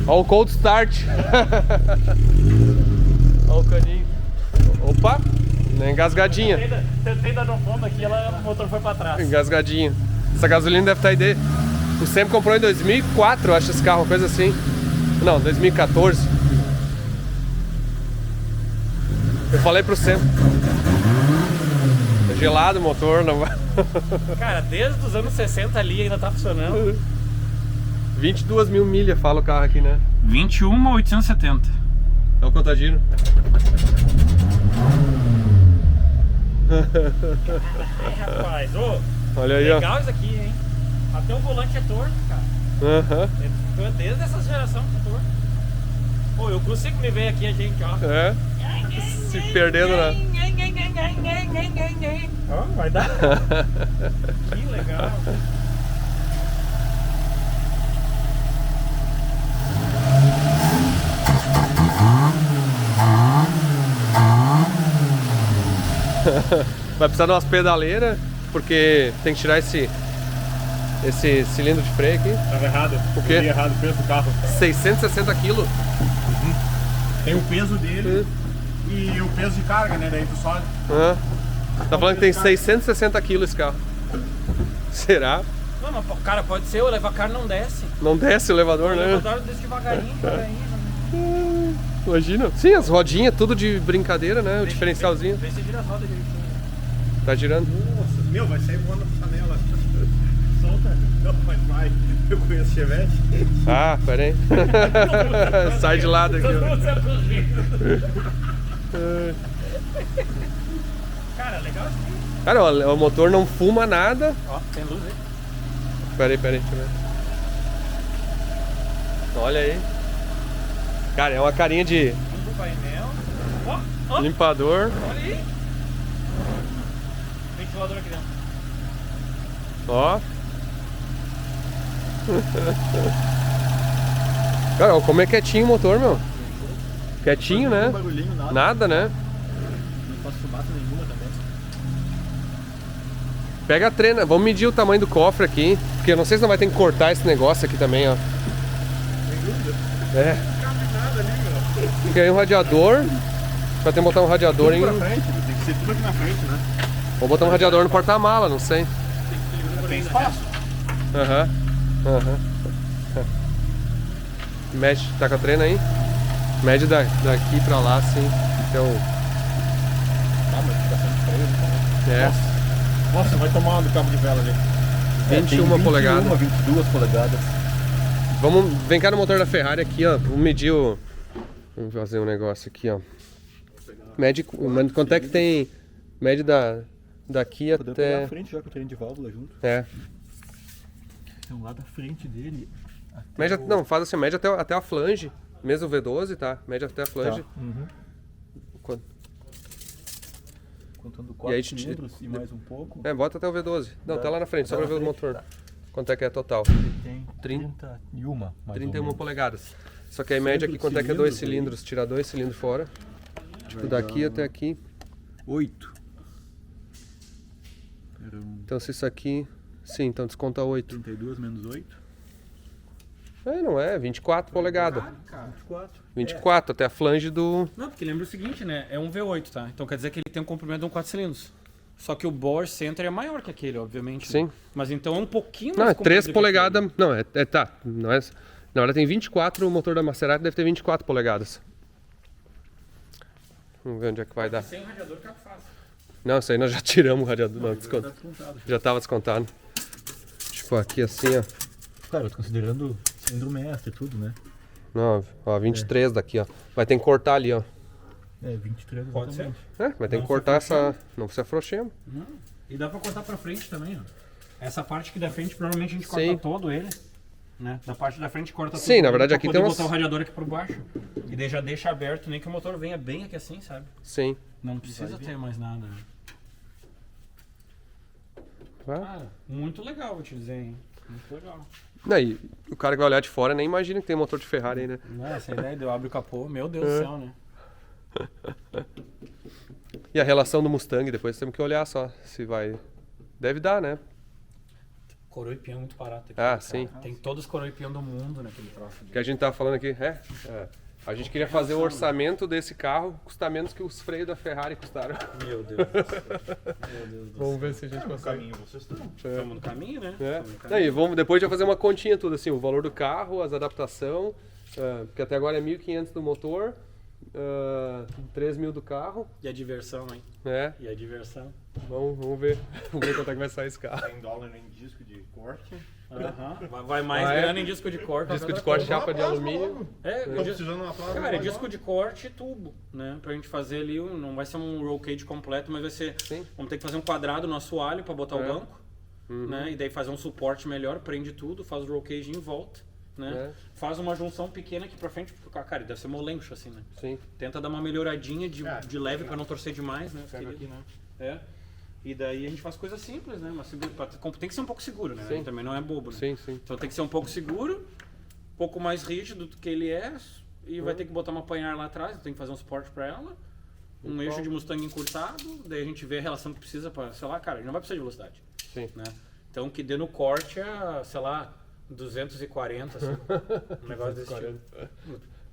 Speaker 1: Ó o cold start. Ó o caninho. Opa, na engasgadinha.
Speaker 3: Tentei dar no fundo aqui, o motor foi pra trás.
Speaker 1: Engasgadinha. Essa gasolina deve estar aí dele. O Sam comprou em 2004, eu acho, esse carro, coisa assim. Não, 2014. Eu falei pro Sam. É gelado o motor, não vai.
Speaker 3: Cara, desde os anos 60 ali ainda tá funcionando.
Speaker 1: 22 mil milhas, fala o carro aqui, né?
Speaker 3: 21.870.
Speaker 1: É o contagiro.
Speaker 3: Ai, rapaz, ô,
Speaker 1: Olha aí, ó.
Speaker 3: legal isso aqui, hein? Até o volante é torto, cara.
Speaker 1: Aham.
Speaker 3: Desde essa geração que é torto. Pô, eu consigo me ver aqui, a gente, ó.
Speaker 1: É. Se perdendo na.
Speaker 3: Ó, vai dar. Que legal.
Speaker 1: Vai precisar de umas pedaleiras, porque tem que tirar esse cilindro de freio aqui.
Speaker 4: Tava errado.
Speaker 1: O quê?
Speaker 4: Eu li errado o peso do carro.
Speaker 1: 660 quilos.
Speaker 4: Tem o peso dele e o peso de carga, né? Daí tu só...
Speaker 1: Tá falando que tem 660 quilos esse carro. Será?
Speaker 3: Não, mas cara, pode ser, o levacar não desce.
Speaker 1: Não desce o elevador,
Speaker 3: O
Speaker 1: né?
Speaker 3: elevador desce devagarinho, devagarinho.
Speaker 1: Imagina. Sim, as rodinhas, tudo de brincadeira, né? O diferencialzinho.
Speaker 3: Vê se gira as rodas direitinho.
Speaker 1: Tá girando.
Speaker 4: Nossa, meu, vai sair voando com janela. Solta. Não, mas vai. Eu conheço Chevette.
Speaker 1: Ah, pera aí. Sai de lado aqui, ó.
Speaker 3: Cara, legal isso aqui.
Speaker 1: Cara, ó, o motor não fuma nada.
Speaker 3: Ó, tem luz aí.
Speaker 1: Pera aí, deixa eu ver. Olha aí. Cara, é uma carinha de
Speaker 3: Luz do painel. Ó,
Speaker 1: limpador.
Speaker 3: olha aí. Ventilador aqui dentro.
Speaker 1: Ó. Cara, ó, como é quietinho o motor, meu. Quietinho, né?
Speaker 4: Barulhinho, nada.
Speaker 1: Nada, né?
Speaker 4: Não faço fumaça nenhuma também.
Speaker 1: Pega a trena, vamos medir o tamanho do cofre aqui, porque eu não sei se não vai ter que cortar esse negócio aqui também, ó. É. Porque aí um radiador, vai ter que botar um radiador em...
Speaker 4: Pra frente, tem que ser tudo aqui na frente, né?
Speaker 1: Vou botar um radiador no porta-mala, não sei.
Speaker 4: Tem espaço.
Speaker 1: Aham. Mede, tá com a trena aí? Mede daqui pra lá, assim. Então...
Speaker 4: Ah, mas fica sempre freio também.
Speaker 1: É.
Speaker 4: Nossa, vai tomar uma do cabo de vela ali.
Speaker 1: 21 polegadas.
Speaker 4: 22 polegadas.
Speaker 1: Vem cá no motor da Ferrari aqui, ó. Vamos medir o... Vamos fazer um negócio aqui, ó. Mede quanto é que tem... Mede daqui
Speaker 4: Podemos pegar
Speaker 1: até...
Speaker 4: a frente já com o trem de válvula junto.
Speaker 1: É.
Speaker 4: Então lá da frente dele...
Speaker 1: Mede, não, faz assim, mede até a flange. Mesmo o V12, tá? Mede até a flange.
Speaker 4: Tá. Uhum.
Speaker 1: Quanto?
Speaker 4: Contando
Speaker 1: E
Speaker 4: 4
Speaker 1: aí,
Speaker 4: cilindros e mais um pouco.
Speaker 1: É, bota até o V12. Não, tá lá na frente, só pra ver o motor.
Speaker 4: Tá.
Speaker 1: Quanto é que é total?
Speaker 4: Ele tem
Speaker 1: 31,
Speaker 4: 31, mais
Speaker 1: 31 polegadas. Só que aí mede aqui quanto é que é 2 cilindros. Tira 2 cilindros fora. Tipo, daqui até aqui.
Speaker 4: 8.
Speaker 1: Então se isso aqui... Sim, então desconta 8.
Speaker 4: 32 menos 8.
Speaker 1: É, não é, 24 polegadas.
Speaker 4: 24.
Speaker 1: 24, até a flange do...
Speaker 3: Não, porque lembra o seguinte, né? É um V8, tá? Então quer dizer que ele tem um comprimento de um 4 cilindros. Só que o bore center é maior que aquele, obviamente.
Speaker 1: Sim.
Speaker 3: Né? Mas então é um pouquinho
Speaker 1: Não,
Speaker 3: mais
Speaker 1: é 3
Speaker 3: comprido que
Speaker 1: polegadas... Não, tá. Não é... Na verdade tem 24, o motor da Maserati deve ter 24 polegadas. Vamos ver onde é que vai dar.
Speaker 3: aquele. Sem o radiador cabe fácil.
Speaker 1: Não, isso aí nós já tiramos o radiador. Não, desconto. Já tava descontado. Tipo, aqui assim, ó.
Speaker 4: Claro, eu tô considerando cilindro mestre e tudo, né?
Speaker 1: Não, ó, 23 daqui, ó. Vai ter que cortar ali, ó.
Speaker 4: É, 23
Speaker 3: Pode ser.
Speaker 4: exatamente.
Speaker 1: Vai ter que cortar essa... Não precisa afrouxar.
Speaker 3: Não. E dá pra cortar pra frente também, ó. Essa parte aqui da frente, provavelmente a gente corta
Speaker 1: Sim.
Speaker 3: todo ele. Né? Da parte da frente corta
Speaker 1: Sim,
Speaker 3: tudo
Speaker 1: na verdade
Speaker 3: pra
Speaker 1: aqui
Speaker 3: poder
Speaker 1: tem umas...
Speaker 3: botar o radiador aqui por baixo. E daí já deixa aberto, nem que o motor venha bem aqui assim, sabe?
Speaker 1: Sim.
Speaker 3: Não precisa ter mais nada. Né? Cara, muito legal, vou te dizer, hein? Muito legal.
Speaker 1: Aí, o cara que vai olhar de fora nem imagina que tem motor de Ferrari aí, né?
Speaker 3: Não, essa ideia de eu abrir o capô, meu Deus do céu, né?
Speaker 1: E a relação do Mustang, depois temos que olhar só se vai... Deve dar, né?
Speaker 3: Coroa e peão muito barato aqui.
Speaker 1: Ah, sim.
Speaker 3: Tem todos os coroa e peão do mundo naquele troço.
Speaker 1: Que a gente tava falando aqui, a gente queria fazer o orçamento desse carro, custar menos que os freios da Ferrari custaram.
Speaker 3: Meu Deus do céu. Meu Deus do
Speaker 1: Vamos ver se a gente
Speaker 4: No
Speaker 1: consegue.
Speaker 4: caminho vocês estão.
Speaker 3: Estamos no caminho, né?
Speaker 1: É.
Speaker 3: Estamos no caminho.
Speaker 1: Aí, vamos, depois já fazer uma continha tudo assim, o valor do carro, as adaptação, porque até agora é 1.500 do motor, 3.000 do carro,
Speaker 3: E a diversão, hein?
Speaker 1: né?
Speaker 3: E a diversão.
Speaker 1: Vamos ver, vamos ver quanto é que vai sair esse carro.
Speaker 4: $100 em disco de corte.
Speaker 3: Aham. Vai mais
Speaker 1: Ah, é?
Speaker 3: grana em disco de corte.
Speaker 1: Disco de
Speaker 3: outra
Speaker 1: corte,
Speaker 3: coisa.
Speaker 1: chapa de alumínio.
Speaker 3: É,
Speaker 4: Tô
Speaker 3: disco,
Speaker 4: precisando de uma placa.
Speaker 3: cara, é disco de corte e tubo, né? Pra gente fazer ali, não vai ser um roll cage completo, mas vai ser...
Speaker 1: Sim.
Speaker 3: Vamos ter que fazer um quadrado no assoalho pra botar o
Speaker 1: É.
Speaker 3: banco, né? E daí fazer um suporte melhor, prende tudo, faz o roll cage em volta, né?
Speaker 1: É.
Speaker 3: Faz uma junção pequena aqui pra frente, porque, cara, deve ser molencho assim, né?
Speaker 1: Sim.
Speaker 3: Tenta dar uma melhoradinha de leve pra não torcer demais, né?
Speaker 4: Pega aqui, né?
Speaker 3: É. E daí a gente faz coisas simples, né? Mas tem que ser um pouco seguro, né?
Speaker 1: Sim.
Speaker 3: Também não é bobo, né?
Speaker 1: Sim, sim.
Speaker 3: Então tem que ser um pouco seguro, um pouco mais rígido do que ele é, e vai ter que botar uma panhar lá atrás, tem que fazer um suporte pra ela, um eixo de Mustang encurtado, daí a gente vê a relação que precisa pra, sei lá, cara, a gente não vai precisar de velocidade,
Speaker 1: Sim.
Speaker 3: né? Então que dê no corte a, sei lá, 240, assim, um negócio desse tipo.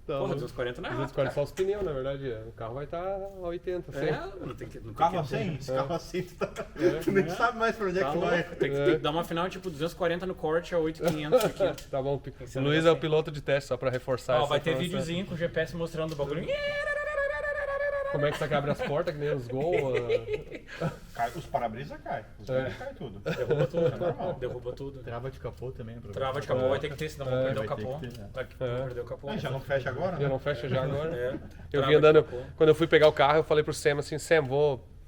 Speaker 3: Porra, 240 não é rápido,
Speaker 1: 240 só os pneus, na verdade. O carro vai estar a 80,
Speaker 3: cara.
Speaker 1: 100.
Speaker 3: É, não tem que... Não
Speaker 4: Carro
Speaker 3: tem
Speaker 4: a
Speaker 3: que,
Speaker 4: 100? Esse carro a 100 tu nem sabe mais pra onde é
Speaker 3: tá
Speaker 4: que tu
Speaker 3: louco,
Speaker 4: vai.
Speaker 3: tem que dar uma final tipo 240 no corte a 8,500 aqui.
Speaker 1: Tá bom.
Speaker 3: ser
Speaker 1: O
Speaker 3: um
Speaker 1: Luiz é
Speaker 3: negócio
Speaker 1: o piloto de teste, só pra reforçar
Speaker 3: Ó,
Speaker 1: essa
Speaker 3: vai ter
Speaker 1: informação.
Speaker 3: videozinho com o GPS mostrando o bagulho.
Speaker 1: Como é que você abre as portas, que nem os Gol?
Speaker 4: Os para-brisa caem. Os
Speaker 1: É.
Speaker 4: vidros caem tudo.
Speaker 3: Derruba tudo,
Speaker 4: É normal.
Speaker 3: derruba tudo.
Speaker 5: Trava de capô também.
Speaker 3: Trava de capô, vai ter que ter, senão vamos perder o
Speaker 5: vai ter
Speaker 3: capô.
Speaker 5: que ter, né?
Speaker 3: Vai perder o capô.
Speaker 4: Ah, já não fecha agora,
Speaker 1: Já
Speaker 4: né?
Speaker 1: não fecha já agora?
Speaker 3: É.
Speaker 1: Eu
Speaker 3: Trava
Speaker 1: vim
Speaker 3: de
Speaker 1: andando,
Speaker 3: capô.
Speaker 1: quando eu fui pegar o carro, eu falei pro Sam assim, Sam,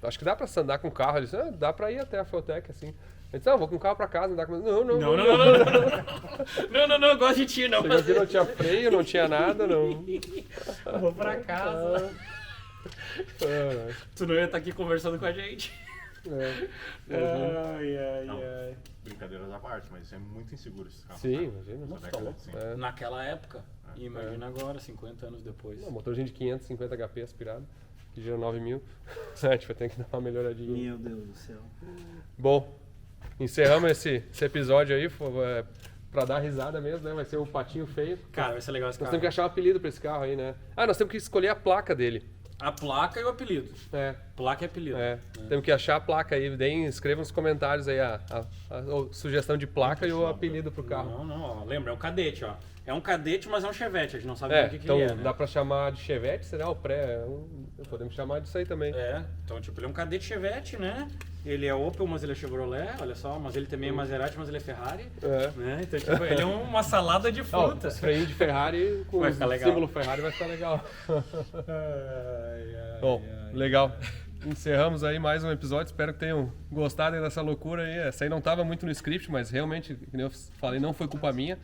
Speaker 1: acho que dá pra andar com o carro. Ele disse, dá pra ir até a Feltec, assim. Ele disse, não, vou com o carro pra casa, andar com... Não,
Speaker 3: Não, eu gosto de ti, não.
Speaker 1: Chegou aqui, não tinha freio, não tinha nada, não.
Speaker 3: Vou pra casa. Tu não ia estar aqui conversando com a gente. Ai.
Speaker 4: Brincadeiras à parte, mas isso é muito inseguro esse carro.
Speaker 1: Sim, imagina.
Speaker 4: Essa década de 100.
Speaker 3: Naquela época. E imagina agora, 50 anos depois.
Speaker 1: Um motorzinho de 550 HP aspirado, que gira 9.000. A gente vai ter que dar uma melhoradinha.
Speaker 3: Meu Deus do céu.
Speaker 1: Bom, encerramos esse episódio aí, pra dar risada mesmo, né? Vai ser o patinho feio.
Speaker 3: Cara, vai ser legal esse
Speaker 1: Nós
Speaker 3: carro.
Speaker 1: temos que achar um apelido pra esse carro aí, né? Nós temos que escolher a placa dele.
Speaker 3: A placa e o apelido.
Speaker 1: É,
Speaker 3: Placa e apelido.
Speaker 1: temos que achar a placa aí. Escreva nos comentários aí a sugestão de placa e o apelido pro carro.
Speaker 3: Não, ó, lembra, é um cadete, ó. É um cadete, mas é um chevette, a gente não sabe o que
Speaker 1: Então
Speaker 3: ele é, né?
Speaker 1: dá pra chamar de Chevette, será? O pré, podemos chamar disso aí também.
Speaker 3: É, então tipo, ele é um cadete Chevette, né? Ele é Opel, mas ele é Chevrolet, olha só, mas ele também é Maserati, mas ele é Ferrari.
Speaker 1: É.
Speaker 3: Né? Então, tipo, ele é uma salada de fruta.
Speaker 1: Os freinhos de Ferrari com
Speaker 3: Vai
Speaker 1: o
Speaker 3: ficar legal.
Speaker 1: símbolo Ferrari vai ficar legal. Bom, legal. Encerramos aí mais um episódio, espero que tenham gostado aí dessa loucura aí. Essa aí não estava muito no script, mas realmente, como eu falei, não foi culpa minha.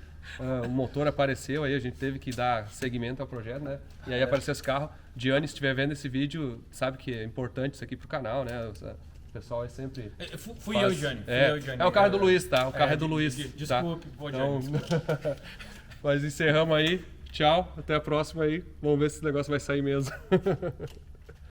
Speaker 1: O motor apareceu aí, a gente teve que dar seguimento ao projeto, né? E aí apareceu esse carro. Diane, se estiver vendo esse vídeo, sabe que é importante isso aqui pro canal, né? O pessoal é sempre...
Speaker 3: Fui eu, Johnny.
Speaker 1: É o carro do Luiz, tá? O carro é do Luiz.
Speaker 3: Desculpe,
Speaker 1: tá?
Speaker 3: pô, Johnny.
Speaker 1: Então, mas encerramos aí. Tchau, até a próxima aí. Vamos ver se esse negócio vai sair mesmo.